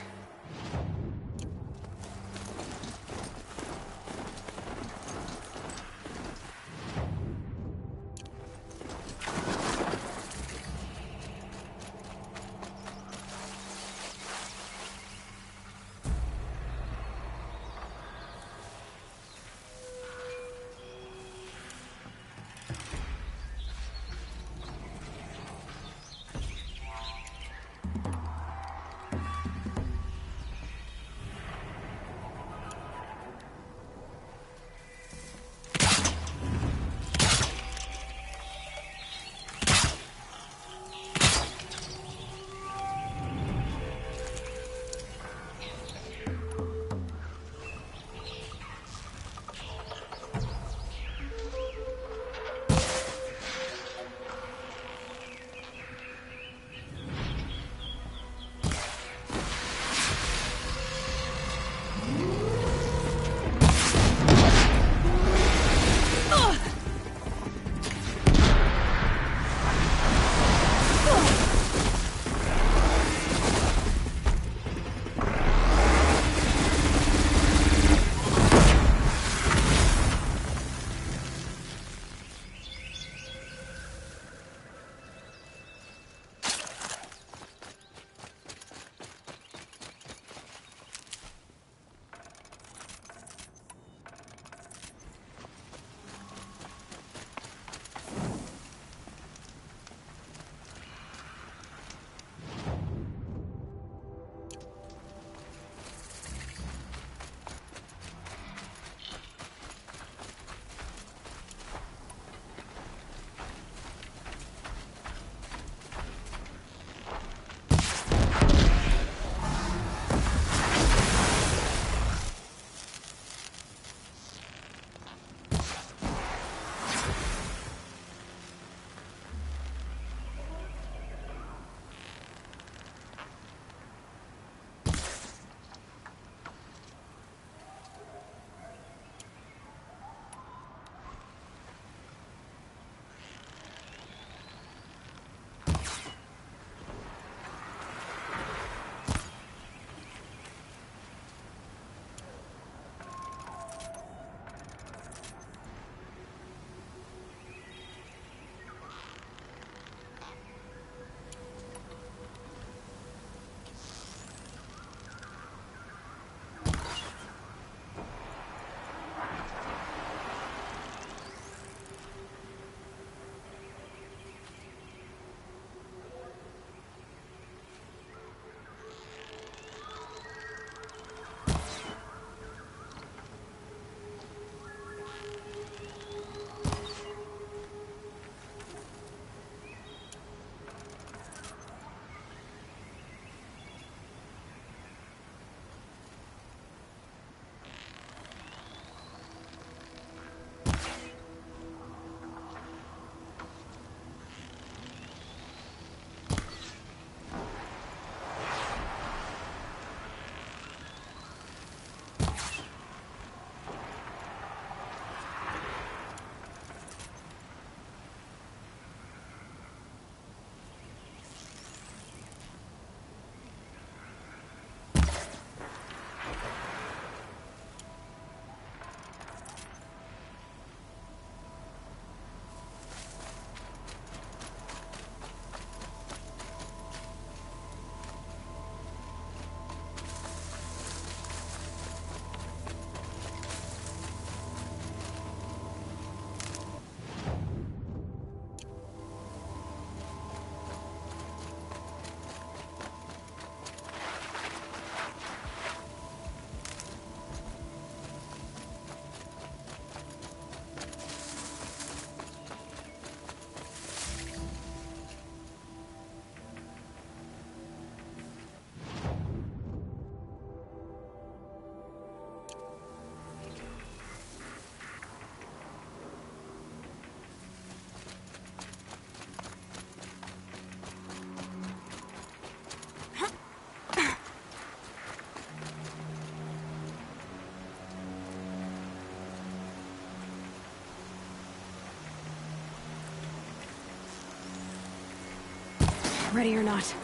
Ready or not.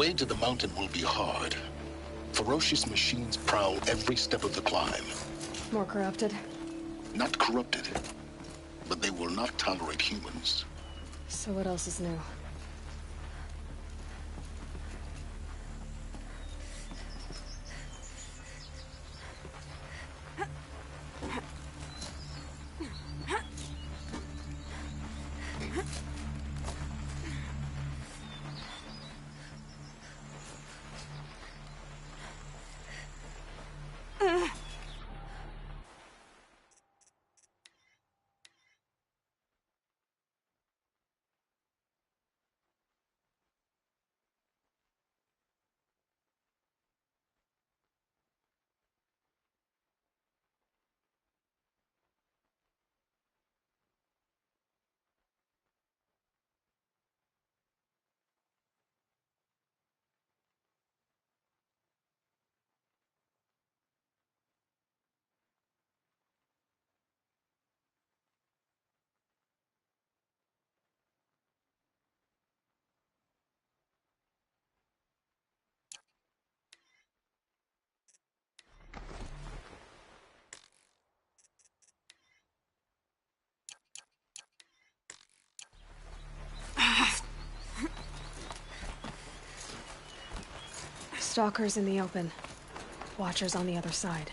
way to the mountain will be hard. Ferocious machines prowl every step of the climb. More corrupted? Not corrupted, but they will not tolerate humans. So what else is new? Stalkers in the open. Watchers on the other side.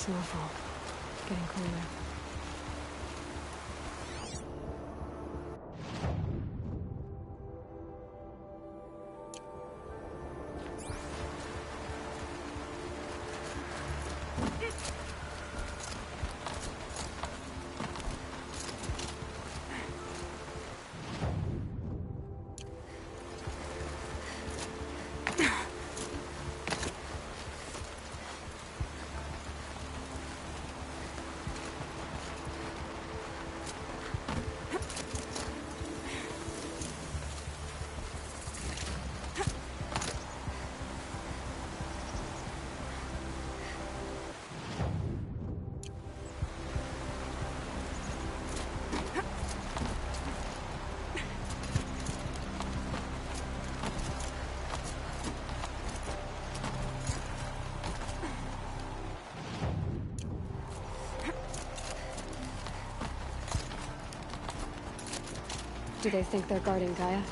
Snowfall. Getting cooler. Do they think they're guarding Gaia?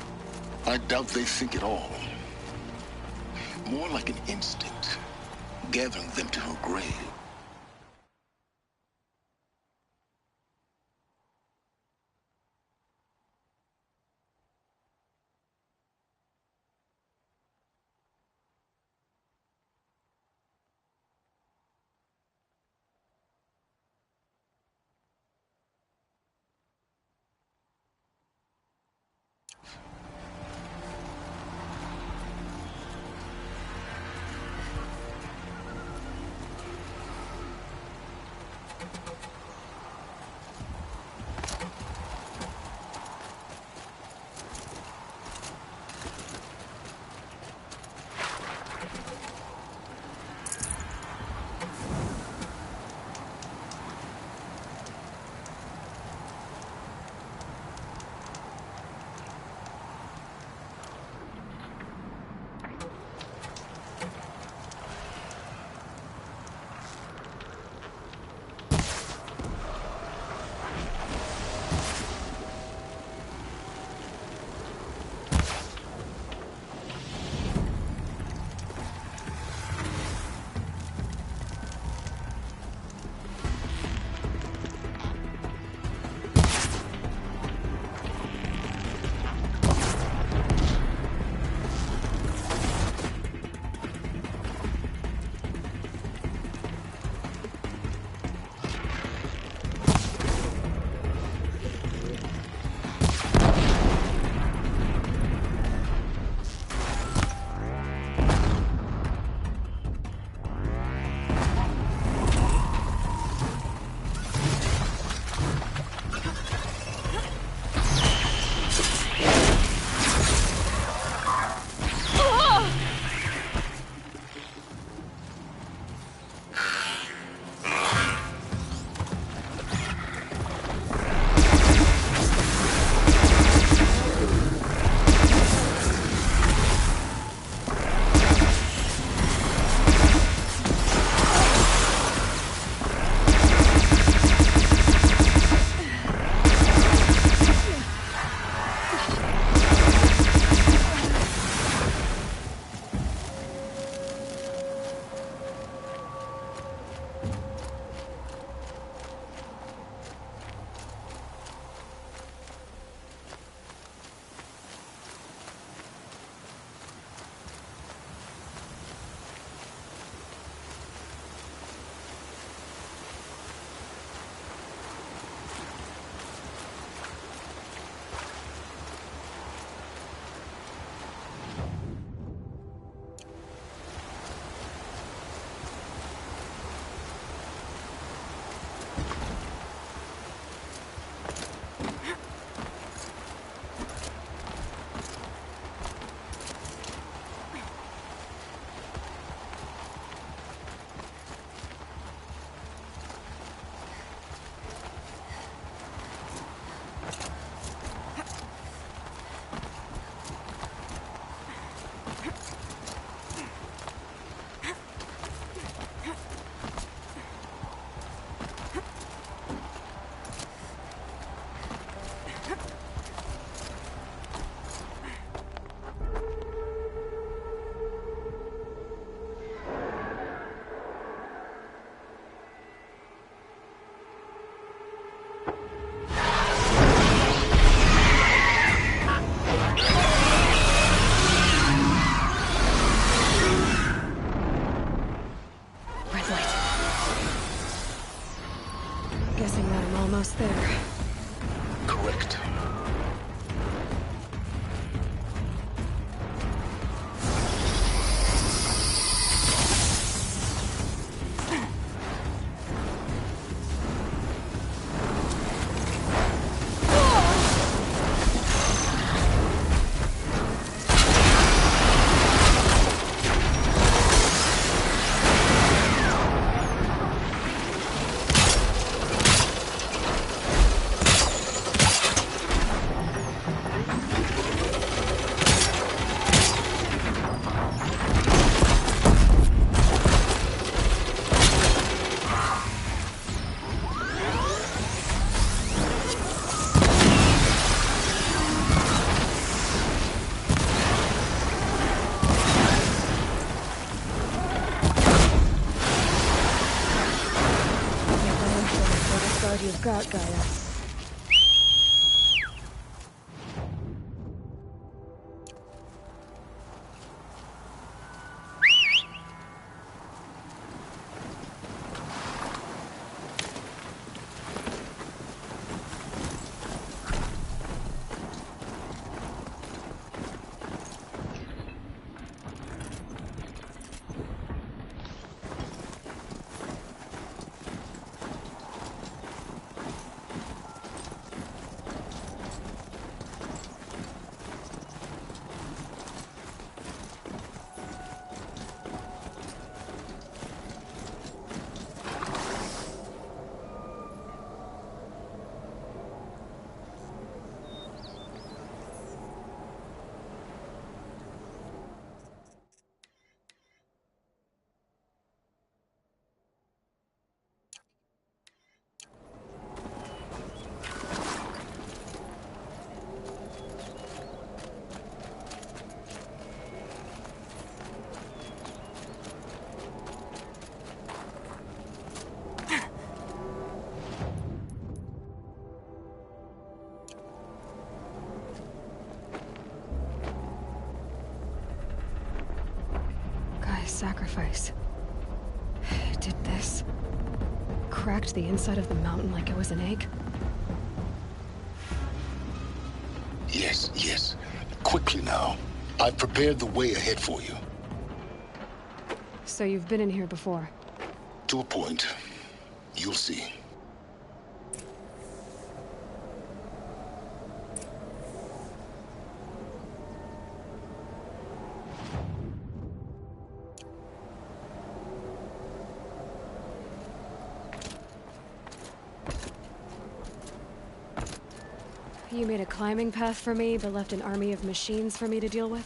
I doubt they think at all. More like an instinct, gathering them to her grave. out, Gaia. Sacrifice. It did this. Cracked the inside of the mountain like it was an egg. Yes, yes. Quickly now. I've prepared the way ahead for you. So you've been in here before? To a point. You'll see. You made a climbing path for me, but left an army of machines for me to deal with?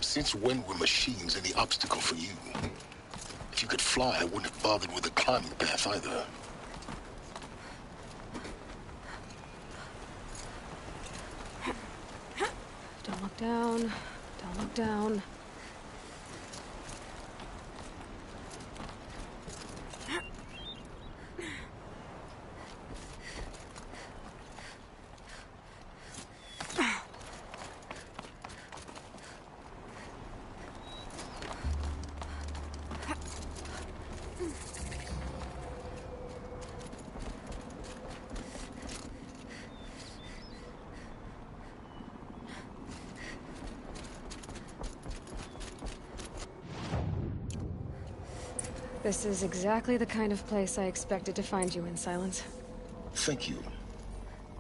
Since when were machines any obstacle for you? If you could fly, I wouldn't have bothered with a climbing path either. Don't look down. Don't look down. This is exactly the kind of place I expected to find you in, Silence. Thank you.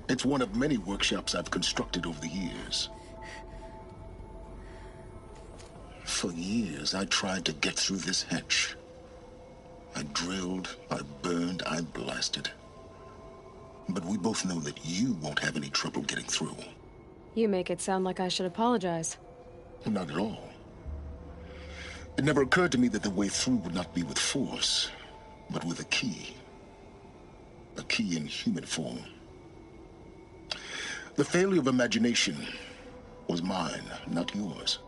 It's one of many workshops I've constructed over the years. For years, I tried to get through this hatch. I drilled, I burned, I blasted. But we both know that you won't have any trouble getting through. You make it sound like I should apologize. Not at all. It never occurred to me that the way through would not be with force, but with a key. A key in human form. The failure of imagination was mine, not yours.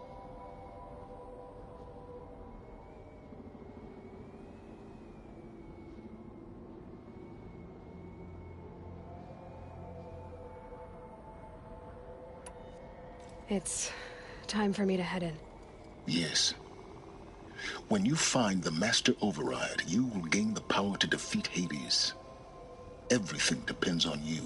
It's time for me to head in. Yes. When you find the Master Override, you will gain the power to defeat Hades. Everything depends on you.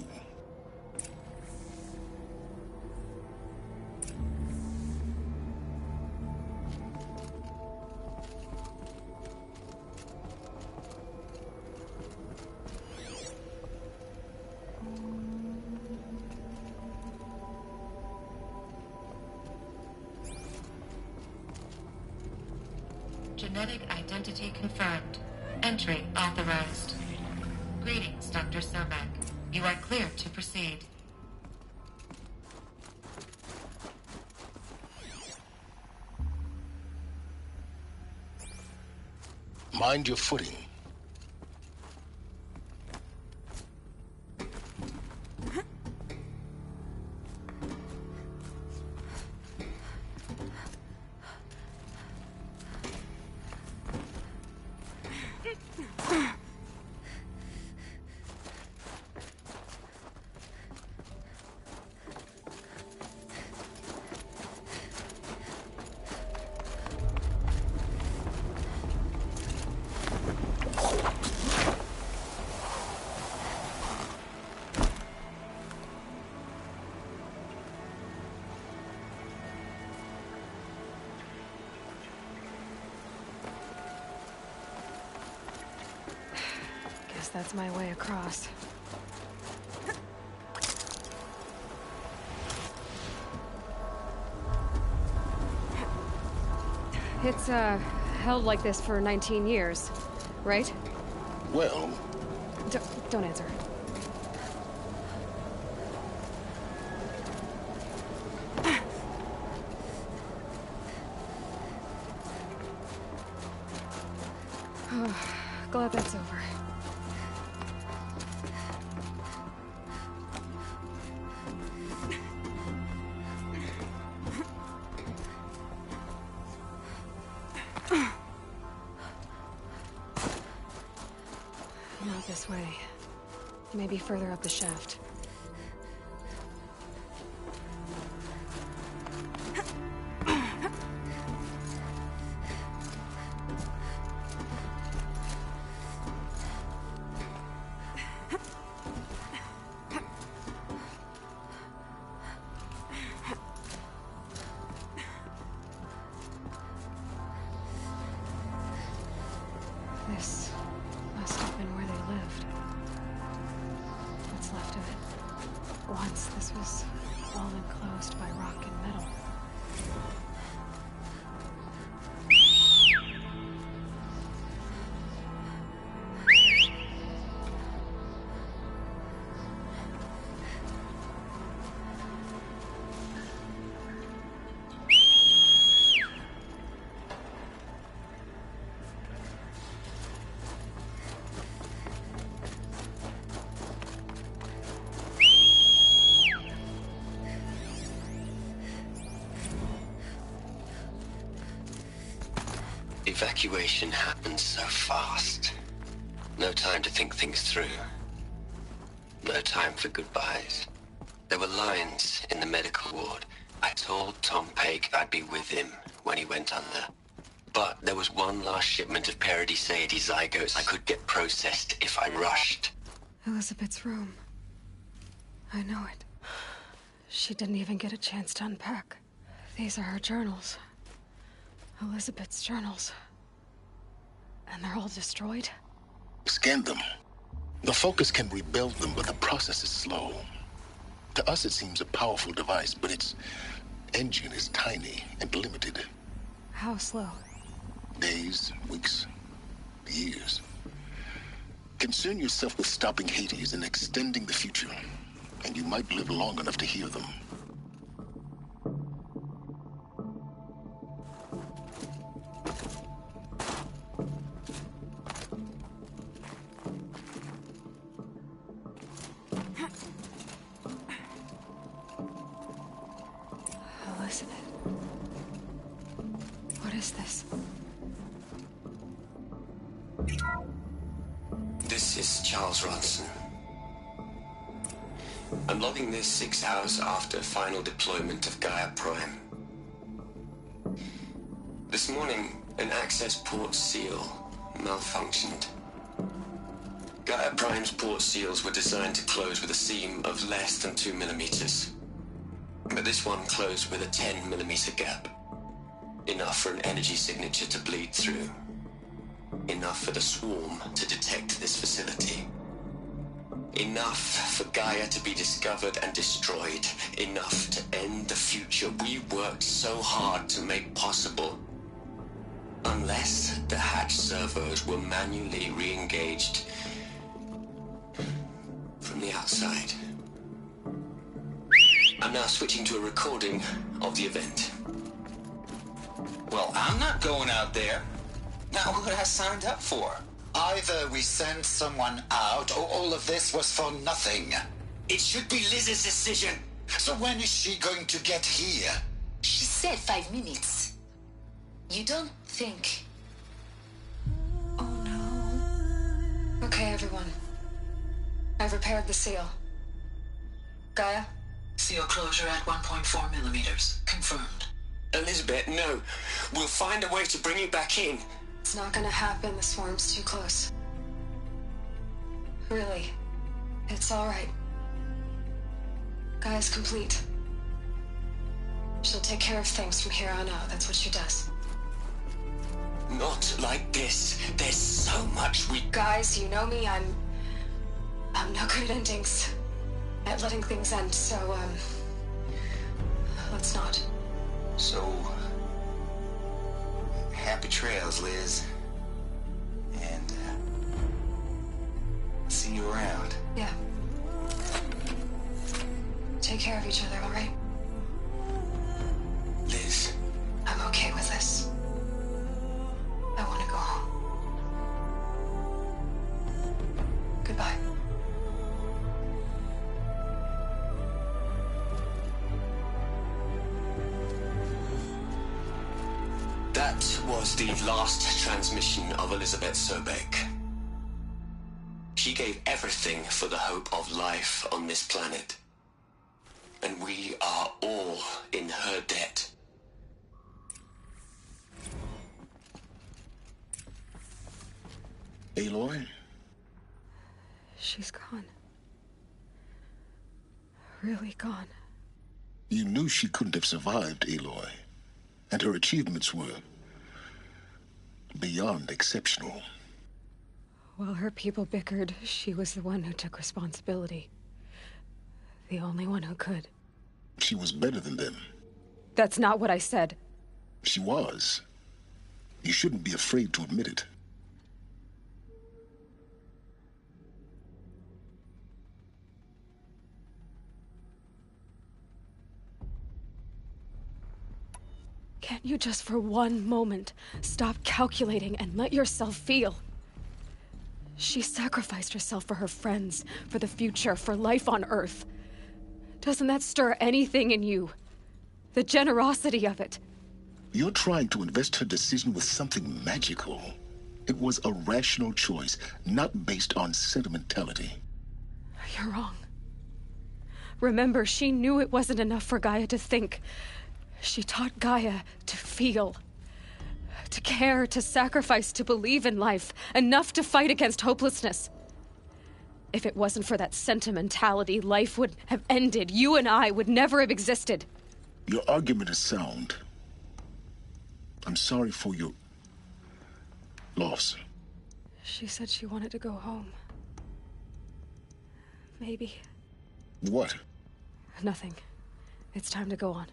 Genetic identity confirmed. Entry authorized. Greetings, Dr. Sobek. You are clear to proceed. Mind your footing. that's my way across. It's, held like this for 19 years, right? Well... Don't answer. Glad that's over. Not this way. Maybe further up the shaft. This must have been where they lived. What's left of it. Once this was all enclosed by rock and metal. Evacuation happened so fast. No time to think things through. No time for goodbyes. There were lines in the medical ward. I told Tom Pake I'd be with him when he went under. But there was one last shipment of Paradiseidae zygotes I could get processed if I rushed. Elizabeth's room. I know it. She didn't even get a chance to unpack. These are her journals. Elizabeth's journals. And they're all destroyed? Scan them. The Focus can rebuild them, but the process is slow. To us, it seems a powerful device, but its engine is tiny and limited. How slow? Days, weeks, years. Concern yourself with stopping Hades and extending the future, and you might live long enough to hear them. Elizabeth. What is this? This is Charles Ronson. I'm logging this 6 hours after final deployment of Gaia Prime. This morning, an access port seal malfunctioned. Gaia Prime's port seals were designed to close with a seam of less than 2 millimeters. But this one closed with a 10 millimeter gap. Enough for an energy signature to bleed through. Enough for the swarm to detect this facility. Enough for Gaia to be discovered and destroyed. Enough to end the future we worked so hard to make possible. Unless the hatch servos were manually re-engaged from the outside. I'm now switching to a recording of the event. Well, I'm not going out there. Not what I signed up for. Either we send someone out, or all of this was for nothing. It should be Liz's decision. So when is she going to get here? She said 5 minutes. You don't think... Oh no. Okay, everyone. I've repaired the seal. Gaia? Seal closure at 1.4 millimeters. Confirmed. Elizabeth, no. We'll find a way to bring you back in. It's not gonna happen. The swarm's too close. Really. It's all right. Gaia's complete. She'll take care of things from here on out. That's what she does. Not like this. There's so much we... Guys, you know me. I'm I'm no good at endings. At letting things end, so, let's not. So, happy trails, Liz. And, see you around. Yeah. Take care of each other, all right? Liz. I'm okay with this. I want to go home. Goodbye. That was the last transmission of Elizabeth Sobek. She gave everything for the hope of life on this planet. And we are all in her debt. Aloy? She's gone. Really gone. You knew she couldn't have survived, Aloy. And her achievements were beyond exceptional. While her people bickered, she was the one who took responsibility. The only one who could. She was better than them. That's not what I said. She was. You shouldn't be afraid to admit it. Can't you just for one moment stop calculating and let yourself feel? She sacrificed herself for her friends, for the future, for life on Earth. Doesn't that stir anything in you? The generosity of it. You're trying to invest her decision with something magical. It was a rational choice, not based on sentimentality. You're wrong. Remember, she knew it wasn't enough for Gaia to think. She taught Gaia to feel. To care, to sacrifice, to believe in life. Enough to fight against hopelessness. If it wasn't for that sentimentality, life would have ended. You and I would never have existed. Your argument is sound. I'm sorry for your loss. She said she wanted to go home. Maybe. What? Nothing. It's time to go on.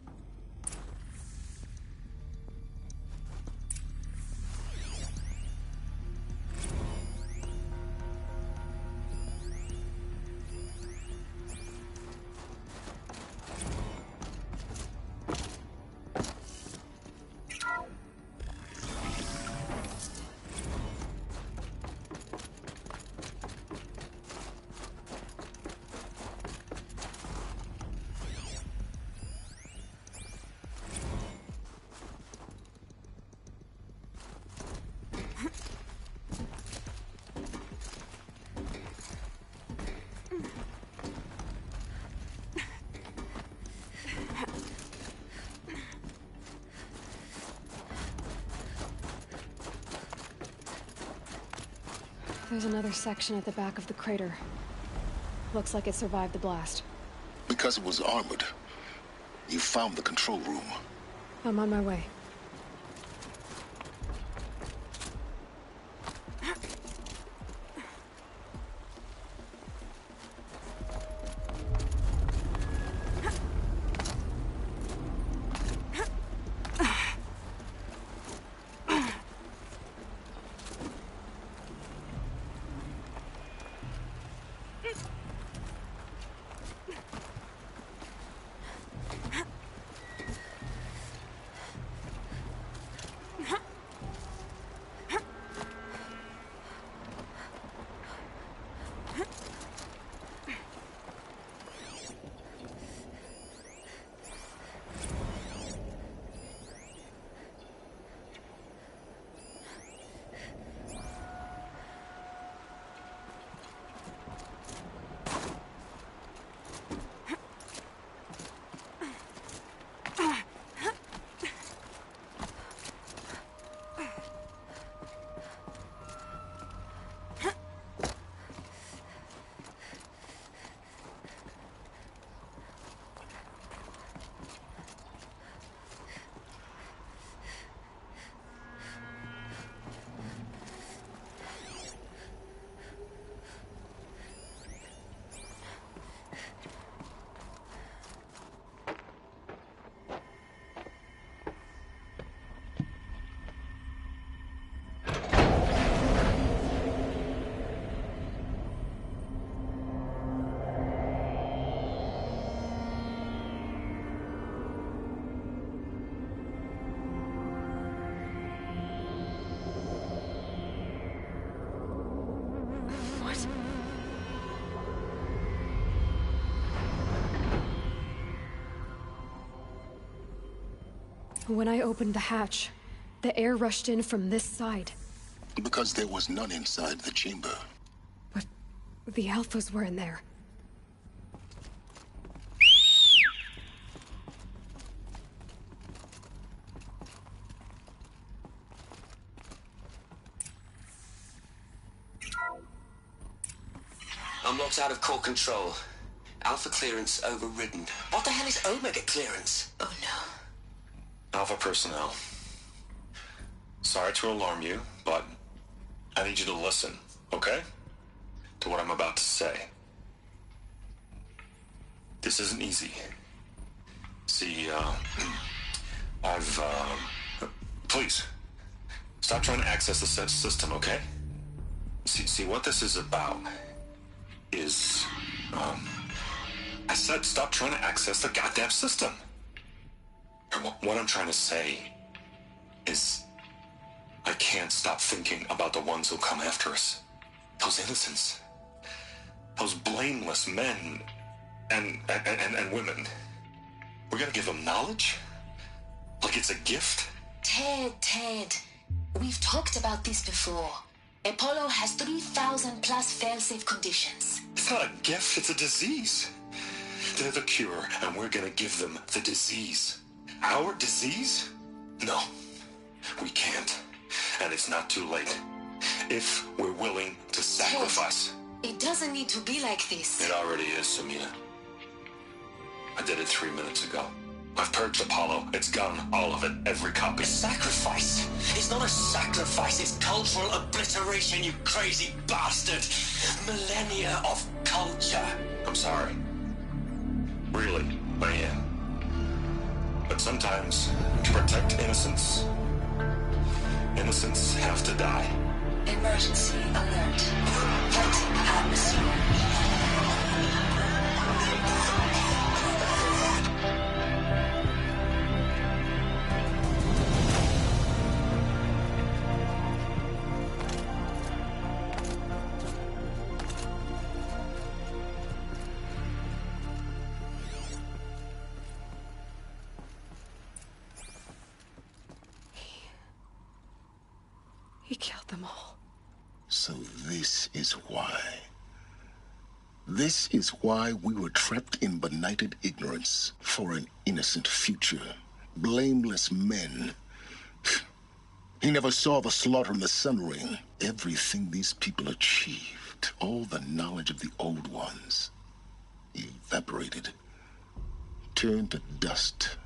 There's another section at the back of the crater. Looks like it survived the blast. Because it was armored. You found the control room. I'm on my way. When I opened the hatch, the air rushed in from this side. Because there was none inside the chamber. But the Alphas were in there. I'm locked out of core control. Alpha clearance overridden. What the hell is Omega clearance? Oh no. Alpha personnel. Sorry to alarm you, but I need you to listen, okay? To what I'm about to say. This isn't easy. See, please, stop trying to access the system, okay? See, what this is about is, I said stop trying to access the goddamn system. And what I'm trying to say is, I can't stop thinking about the ones who'll come after us. Those innocents. Those blameless men and women. We're gonna give them knowledge? Like it's a gift? Ted. We've talked about this before. Apollo has 3,000 plus fail-safe conditions. It's not a gift, it's a disease. They're the cure, and we're gonna give them the disease. Our disease? No, we can't. And it's not too late. If we're willing to sacrifice. It doesn't need to be like this. It already is, Samina. I did it 3 minutes ago. I've purged Apollo. It's gone. All of it. Every copy. A sacrifice? It's not a sacrifice. It's cultural obliteration, you crazy bastard. Millennia of culture. I'm sorry. Really, I am. But sometimes, to protect innocence, innocents have to die. Emergency alert. Fighting atmosphere. He killed them all. So this is why. This is why we were trapped in benighted ignorance for an innocent future. Blameless men. He never saw the slaughter in the Sun Ring. Everything these people achieved, all the knowledge of the old ones, evaporated, turned to dust,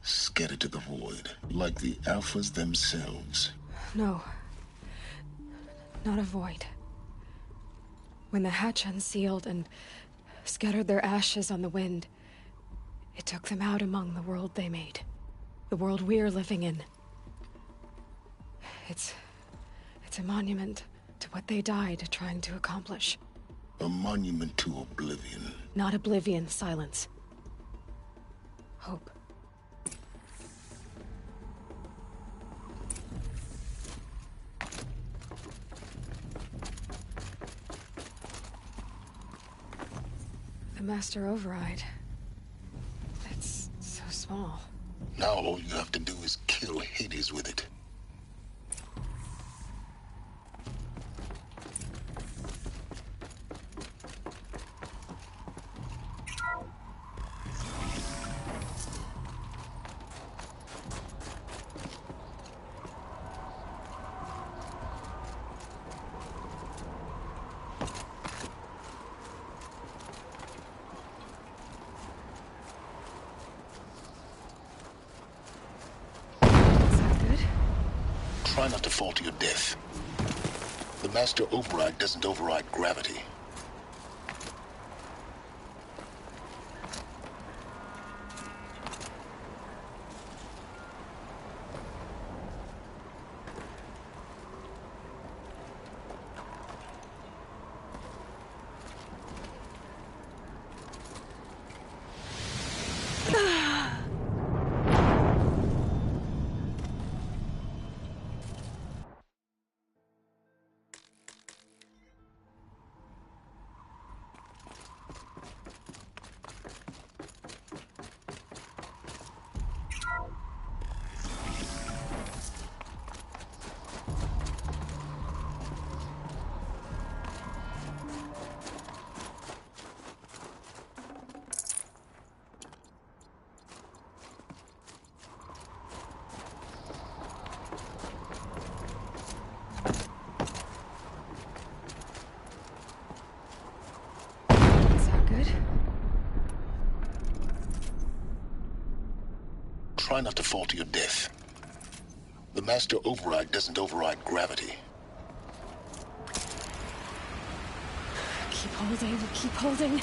scattered to the void, like the Alphas themselves. No. Not a void. When the hatch unsealed and scattered their ashes on the wind, it took them out among the world they made. The world we're living in. It's a monument to what they died trying to accomplish. A monument to oblivion. Not oblivion, silence. Hope. The master override. It's so small. Now all you have to do is kill Hades with it. Try not to fall to your death. The master override doesn't override gravity. try not to fall to your death. The master override doesn't override gravity. Keep holding, keep holding.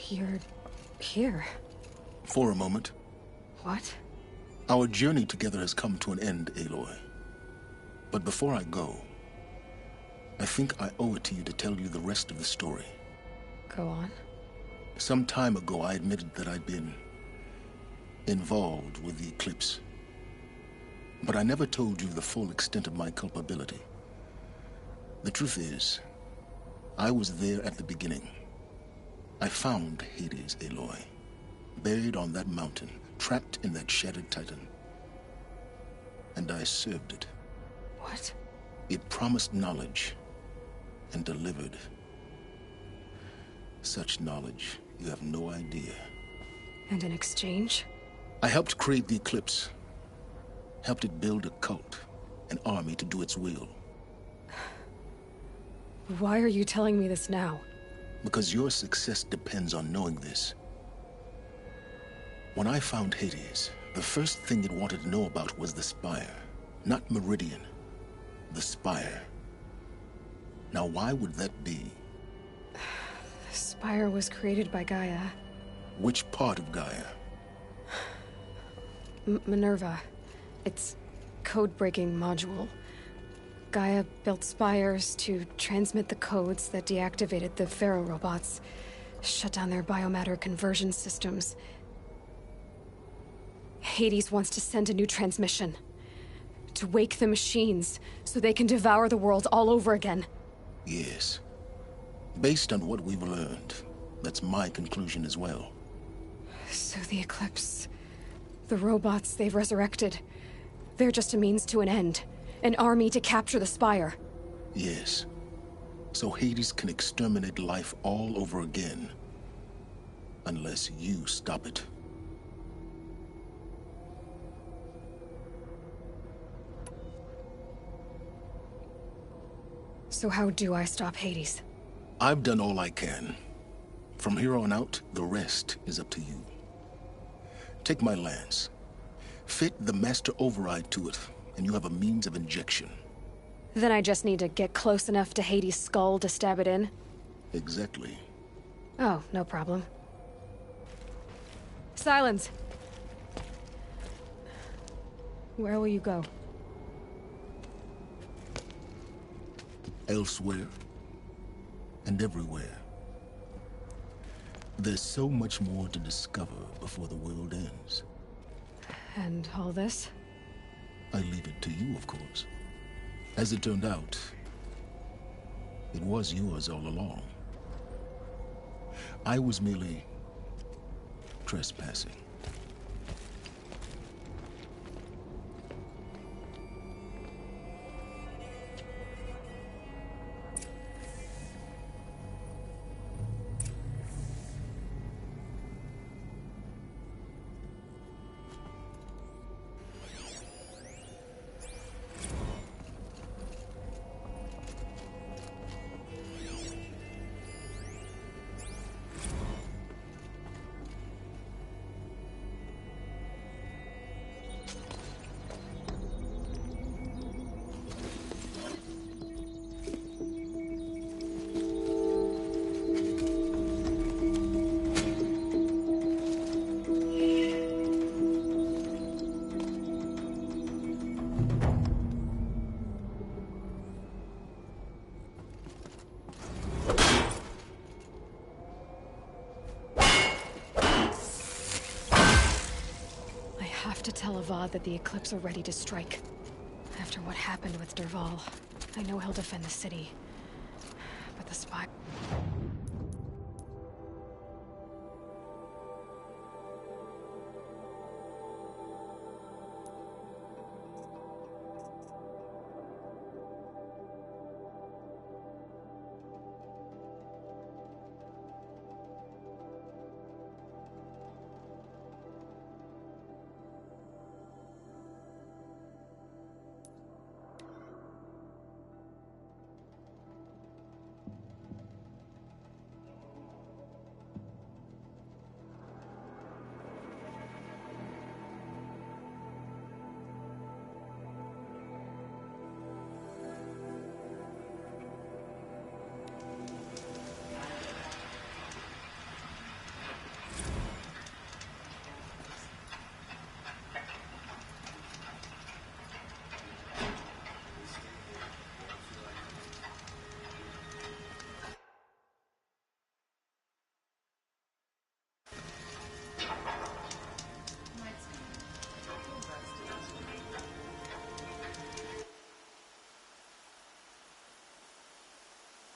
You're here. For a moment. What? Our journey together has come to an end, Aloy. But before I go, I think I owe it to you to tell you the rest of the story. Go on. Some time ago, I admitted that I'd been involved with the eclipse. But I never told you the full extent of my culpability. The truth is, I was there at the beginning. I found Hades, Aloy, buried on that mountain, trapped in that shattered titan. And I served it. What? It promised knowledge and delivered. Such knowledge, you have no idea. And in exchange? I helped create the eclipse. Helped it build a cult, an army to do its will. Why are you telling me this now? Because your success depends on knowing this. When I found Hades, the first thing it wanted to know about was the Spire. Not Meridian. The Spire. Now, why would that be? The Spire was created by Gaia. Which part of Gaia? Minerva. Its code-breaking module. Gaia built spires to transmit the codes that deactivated the Pharaoh robots, shut down their biomatter conversion systems. Hades wants to send a new transmission. To wake the machines, so they can devour the world all over again. Yes. Based on what we've learned, that's my conclusion as well. So the Eclipse... the robots they've resurrected... they're just a means to an end. An army to capture the Spire. Yes. So Hades can exterminate life all over again. Unless you stop it. So how do I stop Hades? I've done all I can. From here on out, the rest is up to you. Take my lance. Fit the master override to it, and you have a means of injection. Then I just need to get close enough to Hades' skull to stab it in? Exactly. Oh, no problem. Silence! Where will you go? Elsewhere. And everywhere. There's so much more to discover before the world ends. And all this? I leave it to you, of course. As it turned out, it was yours all along. I was merely trespassing. to tell Avad that the Eclipse are ready to strike. After what happened with Derval, I know he'll defend the city. But the spy...